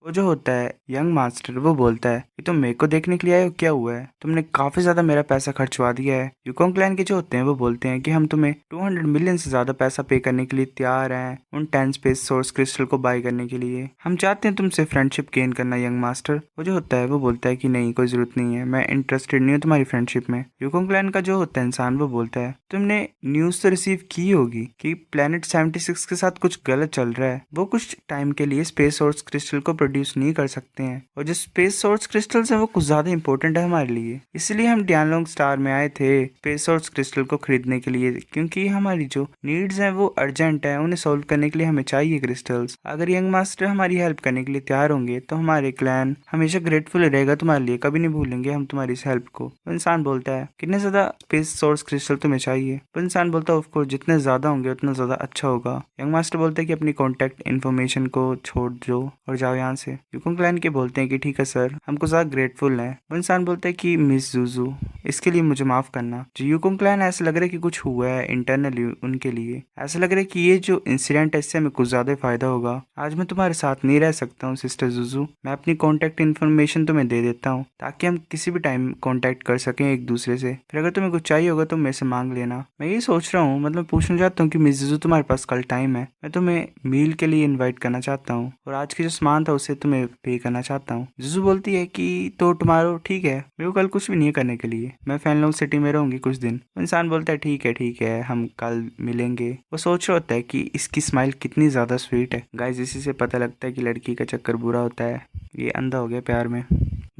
वो जो होता है यंग मास्टर वो बोलता है कि तुम मेरे को देखने के लिए आए हो, क्या हुआ है, तुमने काफी ज्यादा मेरा पैसा खर्चवा दिया है। यूकोंग क्लैन के जो होते हैं वो बोलते हैं कि हम तुम्हें 200 मिलियन से ज्यादा पैसा पे करने के लिए तैयार हैं उन 10 स्पेस सोर्स क्रिस्टल को बाय करने के लिए। हम चाहते हैं तुमसे फ्रेंडशिप गेन करना यंग मास्टर। वो जो होता है वो बोलता है कि नहीं, कोई जरूरत नहीं है, मैं इंटरेस्टेड नहीं हूँ तुम्हारी फ्रेंडशिप में। यूकोंग क्लैन का जो होता है इंसान वो बोलता है तुमने न्यूज तो रिसीव की होगी कि प्लेनेट 76 के साथ कुछ गलत चल रहा है। वो कुछ टाइम के लिए स्पेस सोर्स क्रिस्टल को प्रोड्यूस नहीं कर सकते हैं और जो स्पेस सोर्स क्रिस्टल्स हैं वो कुछ ज्यादा इंपॉर्टेंट है हमारे लिए। इसलिए हम डियानलोंग स्टार में आए थे स्पेस सोर्स क्रिस्टल को खरीदने के लिए, क्योंकि हमारी जो नीड्स हैं वो अर्जेंट है, उन्हें सॉल्व करने के लिए हमें चाहिए क्रिस्टल्स। अगर यंग मास्टर हमारी हेल्प करने के लिए तैयार होंगे तो हमारे क्लैन हमेशा ग्रेटफुल रहेगा तुम्हारे लिए, कभी नहीं भूलेंगे हम तुम्हारी इस हेल्प को। तो इंसान बोलता है कितने ज्यादा स्पेस सोर्स क्रिस्टल तुम्हें चाहिए। तो इंसान बोलता है ऑफ कोर्स जितने ज्यादा होंगे उतना ज्यादा अच्छा होगा। यंग मास्टर बोलते हैं कि अपनी कॉन्टैक्ट इन्फॉर्मेशन को छोड़ दो और जाओ यहाँ से। यूकोंग क्लैन के बोलते हैं कि ठीक है सर, हमको ज्यादा ग्रेटफुल है। वो इंसान बोलता है कि मिस जूजू, इसके लिए मुझे माफ करना। जो यूकोंग क्लैन ऐसा लग रहा है कि कुछ हुआ है इंटरनली उनके लिए, ऐसा लग रहा है कि ये जो इंसिडेंट है इससे हमें कुछ ज्यादा फायदा होगा। आज मैं तुम्हारे साथ नहीं रह सकता हूँ सिस्टर जूजू, मैं अपनी कॉन्टैक्ट इन्फॉर्मेशन तुम्हें दे देता हूँ ताकि हम किसी भी टाइम कॉन्टैक्ट कर सकें एक दूसरे से। फिर अगर तुम्हें कुछ चाहिए होगा तो मेरे से मांग लेना। मैं ये सोच रहा हूँ, मतलब पूछना चाहता हूँ कि मिस जूजू तुम्हारे पास कल टाइम है, मैं तुम्हें मील के लिए इनवाइट करना चाहता हूँ और आज के जो सामान था उसे तुम्हें पे करना चाहता हूँ। जूजू बोलती है कि तो टुमारो ठीक है, मेरे को कल कुछ भी नहीं है करने के लिए, मैं फैनलोंग सिटी में रहूंगी कुछ दिन। इंसान बोलता है ठीक है हम कल मिलेंगे। वो सोच रहा होता है कि इसकी स्माइल कितनी ज्यादा स्वीट है। गाइस इसी से पता लगता है कि लड़की का चक्कर बुरा होता है, ये अंधा हो गया प्यार में।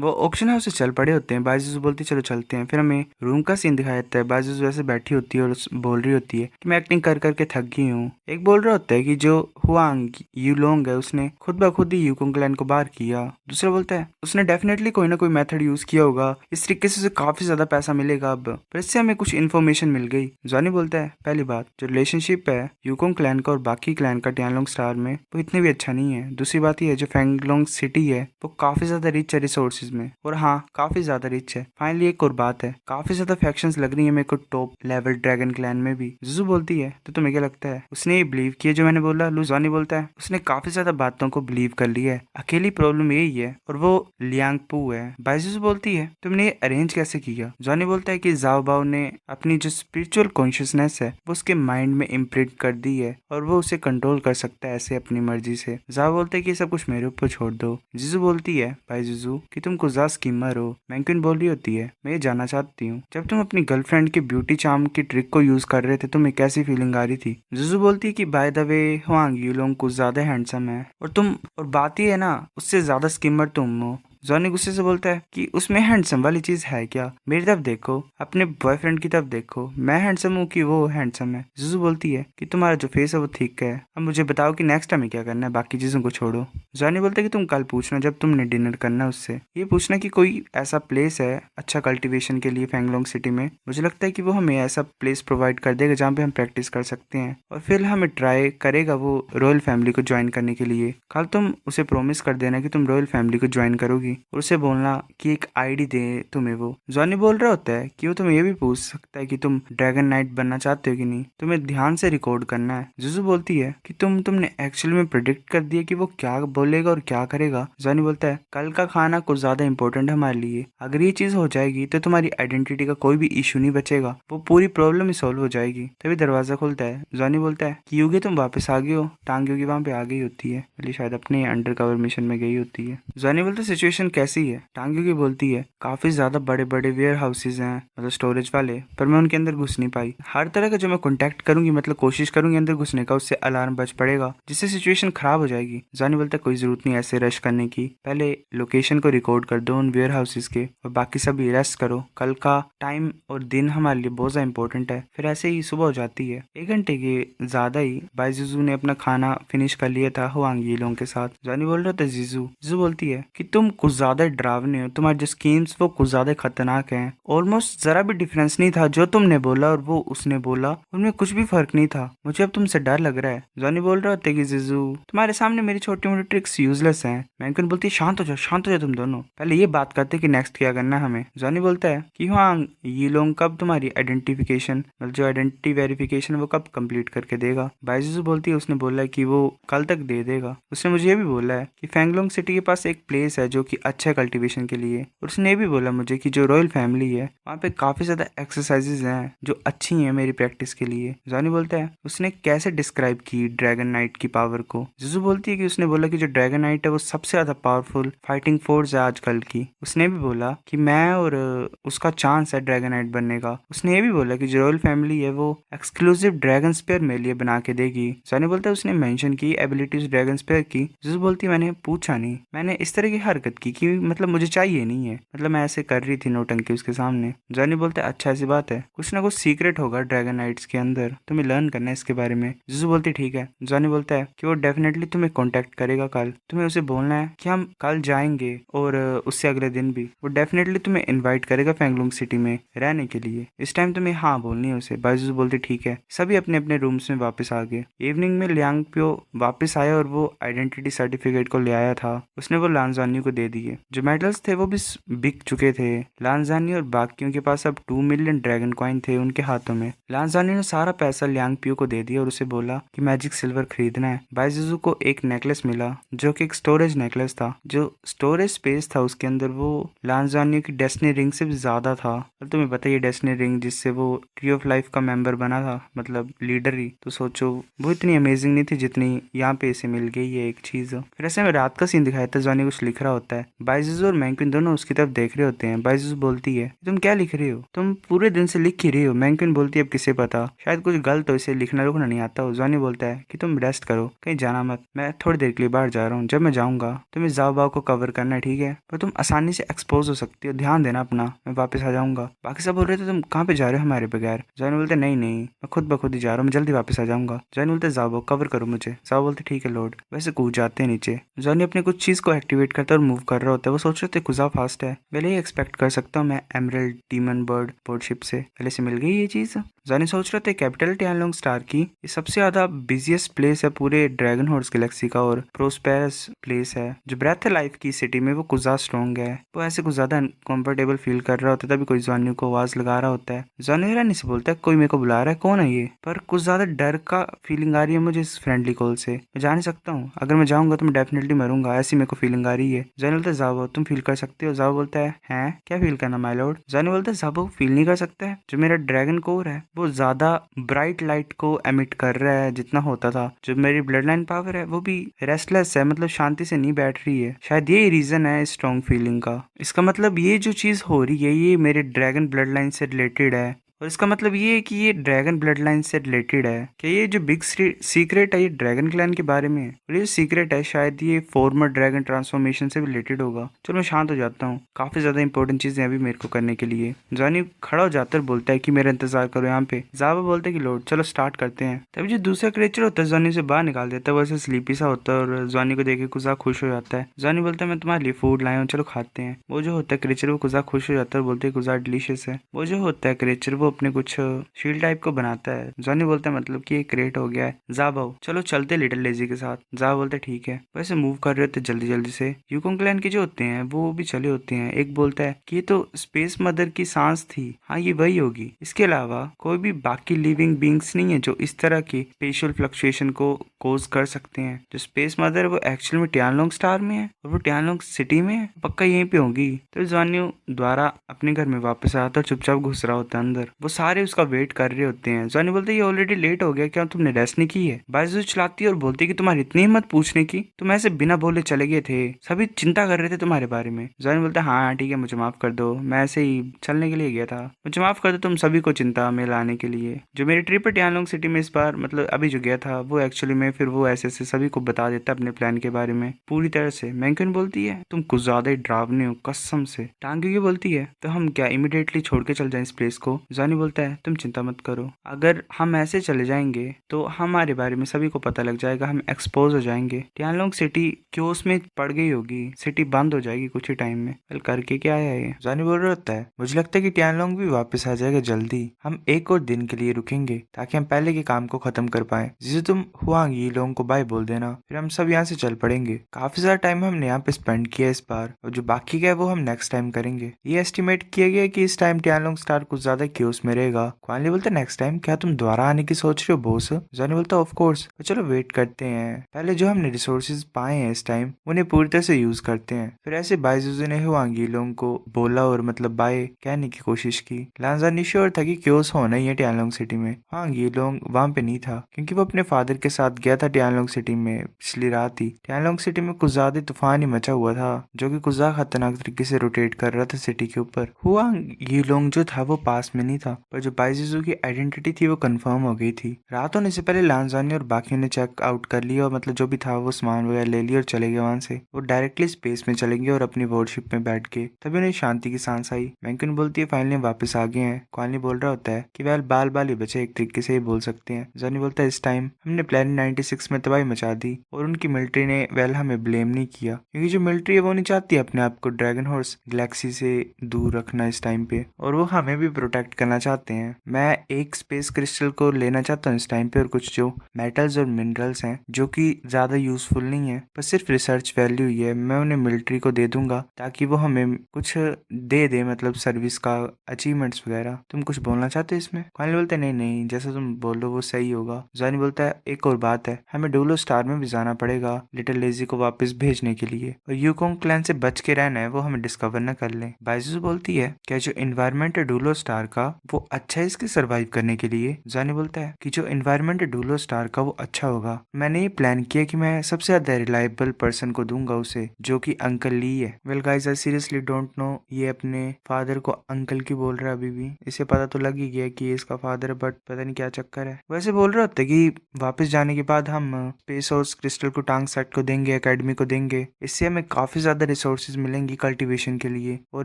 वो ऑक्शन हाउस से चल पड़े होते हैं। बाजीजू बोलती है चलो चलते हैं। फिर हमें रूम का सीन दिखाया जाता है। बाजीजू वैसे बैठी होती है और बोल रही होती है कि मैं एक्टिंग कर करके थक गई हूँ। एक बोल रहा होता है कि जो हुआंग यूलोंग है उसने खुद ब खुद ही यूकोंग क्लैन को बाहर किया। दूसरा बोलता है उसने डेफिनेटली कोई ना कोई मेथड यूज किया होगा, इस तरीके से उसे काफी ज्यादा पैसा मिलेगा अब, पर इससे हमें कुछ इन्फॉर्मेशन मिल गई। जॉनी बोलता है पहली बात जो रिलेशनशिप है यूकोंग क्लैन का और बाकी क्लैन का टियानलोंग स्टार में वो इतने भी अच्छा नहीं है। दूसरी बात यह है जो फैंगलोंग सिटी है वो काफी ज्यादा रिच है रिसोर्सेज में, और हाँ काफी ज्यादा रिच है। फाइनली एक और बात है, काफी ज्यादा फैक्शंस लग रही है मेरे को टॉप लेवल ड्रैगन क्लैन में भी। जुजू बोलती है तो तुम्हें क्या लगता है उसने ये बिलीव किया जो मैंने बोला। लुजानी बोलता है उसने काफी ज्यादा बातों को बिलीव कर लिया है, अकेली प्रॉब्लम यही है और वो लियांग पू है। बाइजुस बोलती है तुमने ये अरेंज कैसे किया। जॉनी बोलता है कि जाओ बाओ ने अपनी जो स्पिरिचुअल कॉन्शियसनेस है वो उसके माइंड में इम्प्रिंट कर दी है और वो उसे कंट्रोल कर सकता है ऐसे अपनी मर्जी से। जाओ बोलते है कि ये सब कुछ मेरे ऊपर छोड़ दो। जिजू बोलती है बाइजुजू कि तुम कुछ ज्यादा स्कीमर हो। मैंक्विन बोल रही होती है मैं ये जानना चाहती हूँ जब तुम अपनी गर्लफ्रेंड के ब्यूटी चार्म की ट्रिक को यूज कर रहे थे तुम्हें कैसी फीलिंग आ रही थी। जुजू बोलती है कि बाय द वे हुआंग यूलोंग कुछ ज्यादा हैंडसम है और बात ही है ना उससे ज्यादा स्कीमर तुम हो। जॉनी गुस्से से बोलता है कि उसमें हैंडसम वाली चीज है क्या, मेरी तरफ देखो, अपने बॉयफ्रेंड की तरफ देखो, मैं हैंडसम हूँ कि वो हैंडसम है। जुजू बोलती है कि तुम्हारा जो फेस है वो ठीक है, अब मुझे बताओ कि नेक्स्ट टाइम क्या करना है, बाकी चीजों को छोड़ो। जॉनी बोलता है कि तुम कल पूछना जब तुमने डिनर करना उससे, ये पूछना कि कोई ऐसा प्लेस है अच्छा कल्टीवेशन के लिए फैंगलोंग सिटी में। मुझे लगता है कि वो हमें ऐसा प्लेस प्रोवाइड कर देगा जहाँ पे हम प्रैक्टिस कर सकते हैं और फिर हमें ट्राई करेगा वो रॉयल फैमिली को ज्वाइन करने के लिए। कल तुम उसे प्रॉमिस कर देना कि तुम रॉयल फैमिली को ज्वाइन करोगी और उसे बोलना कि एक आईडी दे तुम्हें वो। जॉनी बोल रहा होता है कि वो तुम्हें ये भी पूछ सकता है कि तुम ड्रैगन नाइट बनना चाहते हो कि नहीं, तुम्हें ध्यान से रिकॉर्ड करना है। जुजू बोलती है कि तुमने एक्चुअली में प्रिडिक्ट कर दिया कि वो क्या बोलेगा और क्या करेगा। जॉनी बोलता है कल का खाना कुछ ज्यादा इंपॉर्टेंट है हमारे लिए, अगर ये चीज हो जाएगी तो तुम्हारी आइडेंटिटी का कोई भी इशू नहीं बचेगा, वो पूरी प्रॉब्लम ही सॉल्व हो जाएगी। तभी दरवाजा खुलता है। जॉनी बोलता है कि युगी तुम वापस आ गए हो। टांग युगी वहां पे आ गई होती है, शायद अपने अंडर कवर मिशन में गई होती है। जॉनी बोलता है सिचुएशन कैसी है। टांग युगी बोलती है काफी ज्यादा बड़े बड़े वेयर हाउसेज हैं, मतलब स्टोरेज वाले, पर मैं उनके अंदर घुस नहीं पाई। हर तरह का जो मैं कॉन्टेक्ट करूंगी, मतलब कोशिश करूंगी अंदर घुसने का, उससे अलार्म बज पड़ेगा जिससे सिचुएशन खराब हो जाएगी। जॉनी बोलता है कोई जरूरत नहीं ऐसे रश करने की, पहले लोकेशन को रिकॉर्ड कर दो उन वेयर हाउसेज के और बाकी सब रेस्ट करो, कल का टाइम और दिन हमारे लिए बहुत ज्यादा इंपॉर्टेंट है। फिर ऐसे ही सुबह हो जाती है। 1 घंटे के ज्यादा ही बाइजुजू ने अपना खाना फिनिश कर लिया था हुआंग यीलोंग के साथ। जॉनी बोल रहा था जीजू बोलती है कि तुम कुछ कुछ ज्यादा डरावने हो, तुम्हारे जो स्कीम्स वो कुछ ज्यादा खतरनाक हैं। ऑलमोस्ट जरा भी डिफरेंस नहीं था जो तुमने बोला और वो उसने बोला, उनमें कुछ भी फर्क नहीं था। मुझे अब तुमसे डर लग रहा है। जॉनी बोल रहा होता है कि जीजू तुम्हारे सामने मेरी छोटी मोटी ट्रिक्स यूजलेस हैं। मैंकन बोलती है शांत हो जाओ, शांत हो जाओ तुम दोनों, पहले ये बात करते कि नेक्स्ट क्या करना है हमें। जॉनी बोलता है कि हाँ, ये लोग कब तुम्हारी आइडेंटिफिकेशन मतलब जो आइडेंटिटी वेरिफिकेशन वो कब कंप्लीट करके देगा। बाइजू बोलती है उसने बोला है कि वो कल तक दे देगा। उसने मुझे ये भी बोला है कि फैंगलोंग सिटी के पास एक प्लेस है जो कि अच्छा है कल्टीवेशन के लिए। और उसने ये भी बोला मुझे कि जो रॉयल फैमिली है वहाँ पे काफी ज्यादा एक्सरसाइजेज हैं जो अच्छी हैं मेरी प्रैक्टिस के लिए। जॉनी बोलता है उसने कैसे डिस्क्राइब की ड्रैगन नाइट की पावर को। जिजू बोलती है कि उसने बोला कि जो ड्रैगन नाइट है वो सबसे ज्यादा पावरफुल फाइटिंग फोर्स है आजकल की। उसने भी बोला कि मैं और उसका चांस है ड्रैगन नाइट बनने का। उसने ये भी बोला कि जो रॉयल फैमिली है वो एक्सक्लूसिव ड्रैगन स्पेयर मेरे लिए बना के देगी। जॉनी बोलता है उसने मेंशन की एबिलिटीज ड्रैगन स्पेयर की। जिजू बोलती मैंने पूछा नहीं, मैंने इस तरह की हरकत की कि मतलब मुझे चाहिए नहीं है, मतलब मैं ऐसे कर रही थी नौटंकी उसके सामने। जॉनी बोलता है अच्छा ऐसी बात है, कुछ ना कुछ सीक्रेट होगा ड्रैगन नाइट्स के अंदर, तुम्हें लर्न करना है इसके बारे में। जिजू बोलती ठीक है। जॉनी बोलता है कि वो डेफिनेटली तुम्हें कांटेक्ट करेगा कल, तुम्हें उसे बोलना है कि हम कल जाएंगे और उससे अगले दिन भी वो डेफिनेटली तुम्हें इनवाइट करेगा फैंगलोंग सिटी में रहने के लिए। इस टाइम तुम्हें हाँ बोलनी है उसे। बाइजू बोलती ठीक है। सभी अपने अपने रूम्स में वापस आ गए। इवनिंग में लियांग प्यो वापस आया और वो आइडेंटिटी सर्टिफिकेट को ले आया था। उसने वो लांजानी को दे दिए। जो मेडल्स थे वो भी बिक चुके थे। लांजानी और बाकियों के पास अब 2 मिलियन ड्रैगन कॉइन थे उनके हाथों में। लांजानी ने सारा पैसा लियांग प्यो को दे दिया और उसे बोला कि मैजिक सिल्वर खरीदना है। बाइजुजू को एक नेकलेस मिला जो कि एक स्टोरेज नेकलेस था। जो स्टोरेज स्पेस था उसके अंदर वो लांजानी की डेस्टिनी रिंग से भी ज्यादा था। और तुम्हें बताइए डेस्टिनी रिंग जिससे वो ट्री ऑफ लाइफ का मेंबर बना था, मतलब लीडर ही, तो सोचो वो इतनी अमेजिंग नहीं थी जितनी यहाँ पे इसे मिल गई है एक चीज। फिर ऐसे में रात का सीन दिखाया था। जॉनी कुछ लिख रहा होता है। बाइजुजू और मैंक्विन दोनों उसकी तरफ देख रहे होते हैं। बाइजुजू बोलती है तुम क्या लिख रहे हो, तुम पूरे दिन से लिख ही रहे हो। मैंक्विन बोलती है अब किसे पता, शायद कुछ गलत हो, इसे लिखना रुकना नहीं आता हो। जॉनी बोलता है कि तुम रेस्ट करो, कहीं जाना मत, मैं थोड़ी देर के लिए बाहर जा रहा हूँ। जब मैं जाऊंगा तुम्हें जाओ बाव को कवर करना है, ठीक है, पर तुम आसानी से एक्सपोज हो सकती हो, ध्यान देना अपना, मैं वापस आ जाऊंगा। बाकी सब बोल रहे थे तुम कहाँ पे जा रहे हो हमारे बगैर। जॉनी बोलते नहीं नहीं, मैं खुद ब खुद ही जा रहा हूँ, मैं जल्दी वापस आ जाऊंगा। जॉनी बोलते जाओ कवर करो मुझे। जाओ बोलते ठीक है लॉर्ड। वैसे कूद जाते हैं नीचे। जॉनी अपनी कुछ चीज को एक्टिवेट करता है और मूव कर रहा होता है। वो सोच रहे थे कुजा फास्ट है, पहले ही एक्सपेक्ट कर सकता हूँ मैं एमरल्ड डीमन बर्ड बोर्डशिप से पहले से मिल गई ये चीज। जॉनी सोच रहे थे कैपिटल टियानलोंग स्टार की ये सबसे ज्यादा बिजिएस्ट प्लेस है पूरे ड्रैगन हॉर्स गैलेक्सी का और प्रोस्पेरस प्लेस है। जो ब्रेथ लाइफ की सिटी में वो कुछ ज्यादा स्ट्रॉन्ग है। वो ऐसे कुछ ज्यादा कंफर्टेबल फील कर रहा होता है तभी कोई जॉनी को आवाज लगा रहा होता है। जॉनी हैरानी से बोलता है कोई मेरे को बुला रहा है, कौन है ये, पर कुछ ज्यादा डर का फीलिंग आ रही है मुझे इस फ्रेंडली कॉल से। मैं जा नहीं सकता हूँ, अगर मैं जाऊंगा तो मैं डेफिनेटली मरूंगा, ऐसी मेरे को फीलिंग आ रही है। जॉनी बोलता है जाओ तुम फील कर सकते हो। जाओ बोलता है क्या फील करना माय लॉर्ड। जॉनी बोलता है जाओ फील नहीं कर सकता है, जो मेरा ड्रैगन कोर है वो ज्यादा ब्राइट लाइट को एमिट कर रहा है जितना होता था। जो मेरी ब्लड लाइन पावर है वो भी रेस्टलेस है, मतलब शांति से नहीं बैठ रही है। शायद यही रीजन है स्ट्रॉन्ग फीलिंग का। इसका मतलब ये जो चीज हो रही है ये मेरे ड्रैगन ब्लड लाइन से रिलेटेड है। और इसका मतलब ये है कि ये ड्रैगन ब्लड लाइन से रिलेटेड है। कि ये जो बिग सीक्रेट है ये ड्रैगन क्लैन के बारे में है। और ये जो सीक्रेट है शायद ये फॉर्मर ड्रैगन ट्रांसफॉर्मेशन से रिलेटेड होगा। चलो मैं शांत हो जाता हूँ, काफी ज्यादा इंपॉर्टेंट चीजें अभी मेरे को करने के लिए। जॉनी खड़ा हो जाता है, बोलता है कि मेरा इंतजार करो यहाँ पे। जावा बोलता है कि लॉर्ड चलो स्टार्ट करते हैं। तभी जो दूसरा क्रिएचर होता है जॉनी से बाहर निकाल देता है। वो ऐसे स्लीपी सा होता है और जॉनी को देख के कुजा खुश हो जाता है। जॉनी बोलता है मैं तुम्हारे लिए फूड लाया हूँ, चलो खाते हैं। वो जो होता है क्रिएचर वो कुजा खुश हो जाता है और बोलते हैं कुजा डिलीशियस है। वो जो होता है क्रिएचर वो अपने कुछ शील्ड टाइप को बनाता है। जॉनी बोलता है मतलब कि ये क्रिएट हो गया है। जाओ चलो चलते लिटिल लेजी के साथ। जाओ बोलते ठीक है। वैसे मूव कर रहे होते जल्दी जल्दी से। यूकोंग क्लैन के जो होते हैं वो भी चले होते हैं। एक बोलता है कि ये तो स्पेस मदर की सांस थी, हाँ ये वही होगी। इसके अलावा कोई भी बाकी लिविंग बींग्स नहीं है जो इस तरह की स्पेशल फ्लक्चुएशन को कोज कर सकते हैं। जो स्पेस मदर वो एक्चुअल में टियानलोंग स्टार में है और वो टियानलोंग सिटी में है, पक्का यहीं पे होगी। तो जॉनी द्वारा अपने घर में वापस आता और चुपचाप घुस रहा होता है अंदर। वो सारे उसका वेट कर रहे होते हैं। जॉनी बोलते ये ऑलरेडी लेट हो गया, क्या तुमने रेस्ट नहीं की है। बाइजू चलाती है और बोलती कि तुम्हारी इतनी हिम्मत पूछने की, तुम ऐसे बिना बोले चले गए थे, सभी चिंता कर रहे थे तुम्हारे बारे में। जॉनी बोलता है हाँ ठीक है मुझे माफ कर दो, मैं ऐसे ही चलने के लिए गया था, मुझे माफ कर दो तुम सभी को चिंता में लाने के लिए। जो मेरी ट्रिप है टियानलोंग सिटी में इस बार मतलब अभी जो गया था वो एक्चुअली में फिर वो ऐसे ऐसे सभी को बता देता है अपने प्लान के बारे में पूरी तरह से। मैंकिन बोलती है तुम कुछ ज्यादा ही डरावने हो कसम से। टांग यूकी बोलती है तो हम क्या इमिडिएटली छोड़ के चल जाएं इस प्लेस को। जॉनी बोलता है तुम चिंता मत करो, अगर हम ऐसे चले जाएंगे तो हमारे बारे में सभी को पता लग जाएगा, हम एक्सपोज हो जाएंगे। टियानलोंग सिटी क्योस में पड़ गई होगी, सिटी बंद हो जाएगी कुछ ही टाइम में। कल करके क्या है ये। जॉनी बोल रहा होता है मुझे लगता है कि टियानलोंग भी वापस आ जाएगा जल्दी, हम एक और दिन के लिए रुकेंगे ताकि हम पहले के काम को खत्म कर पाए। जिसे तुम हुआंग ये लोगों को बाय बोल देना, फिर हम सब यहाँ से चल पड़ेंगे। काफी सारा टाइम हमने यहाँ पे स्पेंड किया इस बार, और जो बाकी का है वो हम नेक्स्ट टाइम करेंगे। ये एस्टिमेट किया गया कि इस टाइम टियानलोंग स्टार कुछ ज्यादा क्यूस में रहेगा। क्वानली बोलता है नेक्स्ट टाइम क्या तुम दोबारा आने की सोच रहे हो बॉस। जॉनी बोलता है ऑफ कोर्स, चलो वेट करते हैं, पहले जो हमने रिसोर्सेज पाए हैं इस टाइम उन्हें पूरी तरह से यूज करते हैं। फिर ऐसे बायजूजी ने हुआंग ये लोगों को बोला और मतलब बाय कहने की कोशिश की। लांजा श्योर था कि क्योस होना ही है टियानलोंग सिटी में। हाँ ये लोग वहां पे नहीं था क्योंकि वो अपने फादर के साथ गया था टियानलोंग सिटी में पिछली रात ही। टियानलोंग सिटी में कुछ ज्यादा तूफान ही मचा हुआ था जो कि कुछ ज्यादा खतरनाक तरीके से रोटेट कर रहा था सिटी के ऊपर। हुआंग ये लोग जो था वो पास में नहीं था, पर जो बाइजिजू की आइडेंटिटी थी वो कंफर्म हो गई थी। रात होने से पहले लांजानी और बाकियों ने चेक आउट कर लिया और मतलब जो भी था वो सामान वगैरह ले लिया और चले गए वहां से। वो डायरेक्टली स्पेस में चलेंगे और अपनी वॉरशिप में बैठ के तभी उन्हें शांति की सांस आई। मैंकिन बोलती है फाइनली वापस आ गए हैं। क्वानली बोल रहा होता है कि वह बाल बाल ही बचे, एक तरीके से ही बोल सकते हैं। जॉनी बोलता है इस टाइम हमने प्लान 96 में तबाही मचा दी और उनकी मिलिट्री ने वेल हमें ब्लेम नहीं किया, क्योंकि जो मिलिट्री है वो नहीं चाहती अपने आप को ड्रैगन हॉर्स गैलेक्सी से दूर रखना इस टाइम पे, और वो हमें भी प्रोटेक्ट करना चाहते हैं। मैं एक स्पेस क्रिस्टल को लेना चाहता हूँ इस टाइम पे, और कुछ जो मेटल्स और मिनरल्स हैं जो कि ज्यादा यूजफुल नहीं है पर सिर्फ रिसर्च वैल्यू ही है, मैं उन्हें मिलिट्री को दे दूंगा ताकि वो हमें कुछ दे मतलब सर्विस का अचीवमेंट्स वगैरह। तुम कुछ बोलना चाहते हो इसमें। क्वानली बोलते नहीं नहीं जैसा तुम बोल रहे हो वो सही होगा। जॉनी बोलता है एक और बात है, हमें डोलो स्टार में भी जाना पड़ेगा लिटिल लेजी को वापस भेजने के लिए, और यूकोंग क्लैन से बच के रहना है, वो हमें डिस्कवर न कर ले। बाइजू बोलती है क्या जो एनवायरमेंट है डोलो स्टार का वो अच्छा है इसके सर्वाइव करने के लिए। जॉनी बोलता है कि जो एनवायरमेंट है डोलो स्टार का वो अच्छा होगा, मैंने ये प्लान किया कि मैं सबसे ज्यादा रिलायबल पर्सन को दूंगा उसे, जो कि अंकल ली है। Well guys I seriously don't know ये अपने फादर को अंकल की बोल रहा है अभी भी। इसे पता तो लग ही गया कि ये इसका फादर है, बट पता नहीं क्या चक्कर है। वैसे बोल रहे होते कि वापस जाने के बाद हम स्पेस और क्रिस्टल को टांग सेट को देंगे, एकेडमी को देंगे, इससे हमें काफी ज्यादा रिसोर्सेज मिलेंगी कल्टीवेशन के लिए, और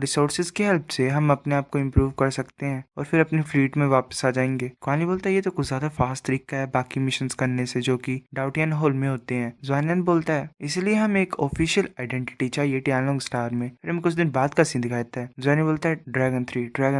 रिसोर्सेज की हेल्प से हम अपने आप को इम्प्रूव कर सकते हैं और फिर अपनी फ्लीट में वापस आ जाएंगे। क्वानली बोलता है ये तो कुछ ज्यादा फास्ट तरीका है बाकी मिशन करने से जो कि डाउटियन होल में होते हैं। जॉनियन बोलता है इसलिए हमें एक ऑफिशियल आइडेंटिटी चाहिए टियानलोंग स्टार में। फिर हमें कुछ दिन बाद का सीन दिखाता है। जॉनी बोलता है ड्रैगन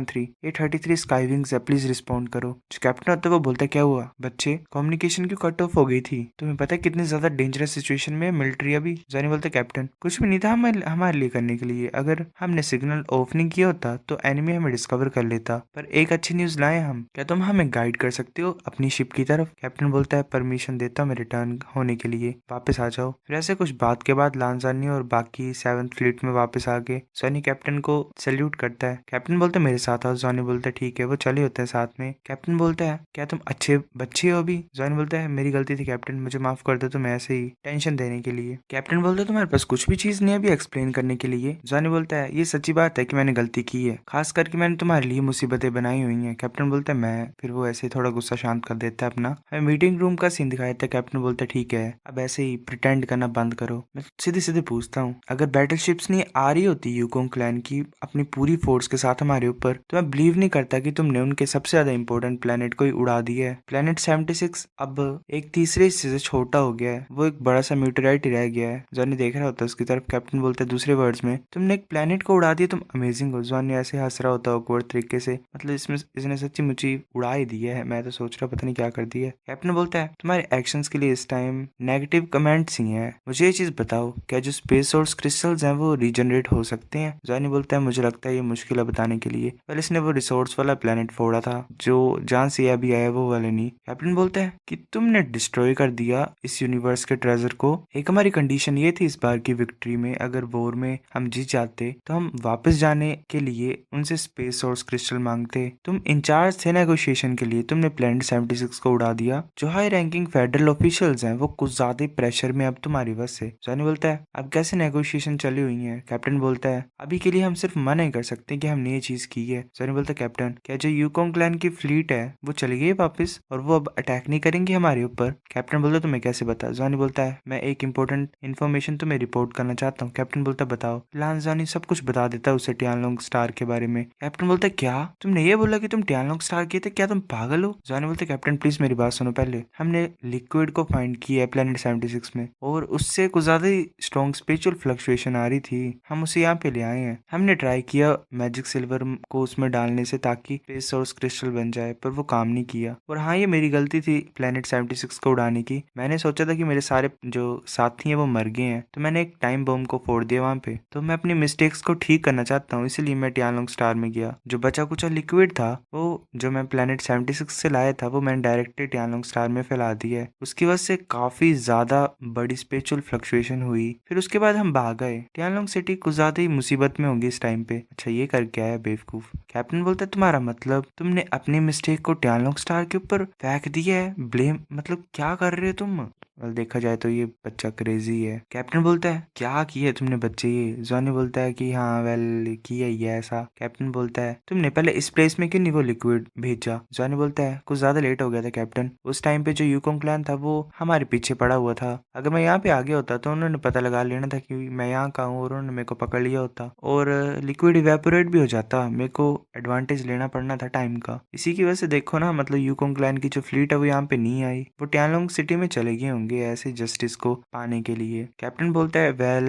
3 ये 33 स्काईविंग्स है, प्लीज रिस्पॉन्ड करो। जो कैप्टन होता है वो बोलता है क्या हुआ बच्चे, कम्युनिकेशन क्यों कट ऑफ हो गई थी, तुम्हें पता है कितनी ज्यादा डेंजरस सिचुएशन में मिलिट्री अभी। जॉनी बोलता है कैप्टन कुछ भी नहीं था हमारे लिए करने के लिए, अगर हमने सिग्नल ऑफ नहीं किया होता तो एनिमी हमें डिस्कवर कर लेता, पर एक अच्छी न्यूज लाए हम, क्या तुम हमें गाइड कर सकते हो अपनी शिप की तरफ। कैप्टन बोलता है परमिशन देता हूँ मैं रिटर्न होने के लिए, वापस आ जाओ। फिर ऐसे कुछ बात के बाद लांजानी और बाकी 7th फ्लीट में वापस आ गए। सॉनी कैप्टन को सैल्यूट करता है। कैप्टन बोलता है मेरे साथ आओ। जॉनी बोलता है ठीक है, वो चले होते हैं साथ में। कैप्टन बोलता है क्या तुम अच्छे बच्चे हो अभी। जॉनी बोलता है मेरी गलती थी कैप्टन, मुझे माफ कर दो तुम ऐसे ही टेंशन देने के लिए। कैप्टन बोलता है तुम्हारे पास कुछ भी चीज नहीं है अभी एक्सप्लेन करने के लिए। जॉनी बोलता है ये सच्ची बात है कि मैंने गलती की है, खास करके मैंने तुम्हारे लिए मुसीबतें बनाई हुई हैं। कैप्टन बोलता है मैं, फिर वो ऐसे थोड़ा गुस्सा शांत कर देता है अपना। हमें मीटिंग रूम का सीन दिखाया था। कैप्टन बोलता है ठीक है अब ऐसे ही प्रिटेंड करना बंद करो। मैं सीधे सीधे पूछता हूँ अगर बैटल शिप्स नहीं आ रही होती यूकोंग क्लैन की अपनी पूरी फोर्स के साथ हमारे ऊपर, तो मैं बिलीव नहीं करता कि तुमने उनके सबसे ज्यादा इंपॉर्टेंट प्लेनेट को ही उड़ा दिया है। प्लेनेट 76 अब एक तीसरे हिस्से से छोटा हो गया है, वो एक बड़ा सा म्यूटेराइट ही रह गया है। जॉनी देख रहा होता है उसकी तरफ। कैप्टन बोलता है दूसरे वर्ड्स में तुमने एक प्लेनेट को उड़ा दिया, तुम अमेजिंग हो। जॉनी ऐसे हंस रहा होता है ऑकवर्ड तरीके से, मतलब इसने सच्ची मुच्ची उड़ा ही दिया है, मैं तो सोच रहा पता नहीं क्या कर दिया है। कैप्टन बोलता है तुम्हारे एक्शंस के लिए इस टाइम नेगेटिव कमेंट्स ही हैं, मुझे ये चीज बताओ क्या जो स्पेस सोर्स क्रिस्टल्स हैं वो रीजनरेट हो सकते हैं। जॉनी बोलता है मुझे लगता है ये मुश्किल है बताने के लिए, पहले इसने वो रिसोर्स वाला प्लेनेट फोड़ा था जो जहां से अभी आया वो वाले नहीं। कैप्टन बोलता है कि तुमने डिस्ट्रॉय कर दिया इस यूनिवर्स के ट्रेजर को। एक हमारी कंडीशन ये थी इस बार की विक्ट्री में, अगर वॉर में हम जीत जाते तो हम वापस जाने के लिए उनसे स्पेस सोर्स क्रिस्टल मांगते। तुम इंचार्ज थे नेगोशिएशन के लिए, तुमने प्लेनेट 76 को उड़ा दिया। जो हाई रैंकिंग फेडरल ऑफिशियल्स हैं वो कुछ ज्यादा प्रेशर में अब तुम्हारी वजह से। जॉनी बोलता है अब कैसे नेगोशिएशन चली हुई है। कैप्टन बोलता है अभी के लिए हम सिर्फ मना ही कर सकते हैं कि हमने ये चीज की है। जॉनी बोलता है कैप्टन क्या जो यूकोंग क्लैन की फ्लीट है वो चली गई वापस और वो अब अटैक नहीं करेंगे हमारे ऊपर। कैप्टन बोलता है तुम्हें कैसे बता। जॉनी बोलता है मैं एक इंपॉर्टेंट इन्फॉर्मेशन तुम्हें रिपोर्ट करना चाहता हूँ। कैप्टन बोलता है बताओ। लांस जॉनी सब कुछ बता देता है उसे टियानलोंग स्टार के बारे में। कैप्टन बोलता है क्या तुमने ये बोला कि तुम टियानलोंग स्टार किए थे, क्या तुम पागल हो। जॉनी बोलते कैप्टन प्लीज मेरी बात सुनो। पहले हमने लिक्विड को फाइंड किया है प्लेनेट 76 में और उससे कुछ ज्यादा ही स्ट्रॉन्ग स्पिरिचुअल फ्लक्चुएशन आ रही थी, हम उसे यहाँ पे ले आए हैं। हमने ट्राई किया मैजिक सिल्वर को उसमें डालने से ताकि स्पेस सोर्स क्रिस्टल बन जाए, पर वो काम नहीं किया। और हाँ, ये मेरी गलती थी प्लेनेट 76 को उड़ाने की। मैंने सोचा था कि मेरे सारे जो साथी हैं वो मर गए हैं, तो मैंने एक टाइम बम को फोड़ दिया वहां पे। तो मैं अपनी मिस्टेक्स को ठीक करना चाहता हूँ, इसीलिए मैं टियानलोंग स्टार में गया। जो बचा कुचा लिक्विड था वो जो मैं प्लेनेट 76 से लाया था वो मैंने डायरेक्टली टियानलोंग स्टार में फैला दिया है। उसकी वजह से काफी ज्यादा बड़ी स्पिरिचुअल फ्लक्चुएशन हुई। फिर उसके बाद हम भाग गए। टियानलोंग सिटी कुछ ज्यादा ही मुसीबत में होगी इस टाइम पे। अच्छा ये कर क्या है बेवकूफ। कैप्टन बोलता है तुम्हारा मतलब तुमने अपनी मिस्टेक को टियानलोंग स्टार के ऊपर फेंक दिया है, ब्लेम मतलब क्या कर रहे हो तुम। वेल देखा जाए तो ये बच्चा क्रेजी है। कैप्टन बोलता है क्या किया है तुमने बच्चे ये। जॉनी बोलता है कि हाँ वेल किया ही है ऐसा। कैप्टन बोलता है तुमने पहले इस प्लेस में क्यों नहीं वो लिक्विड भेजा। जॉनी बोलता है कुछ ज्यादा लेट हो गया था कैप्टन, उस टाइम पे जो यूकोंग क्लैन था वो हमारे पीछे पड़ा हुआ था। अगर मैं यहाँ पे आ गया होता तो उन्होंने पता लगा लेना था कि मैं यहाँ का हूँ और उन्होंने मेरे को पकड़ लिया होता और लिक्विड इवेपोरेट भी हो जाता। मेरे को एडवांटेज लेना पड़ना था टाइम का। इसी की वजह से देखो ना, मतलब यूकोंग क्लैन की जो फ्लीट है वो यहाँ पे नहीं आई, वो टियानलोंग सिटी में चले गए होंगे ऐसे जस्टिस को पाने के लिए। कैप्टन बोलता है वेल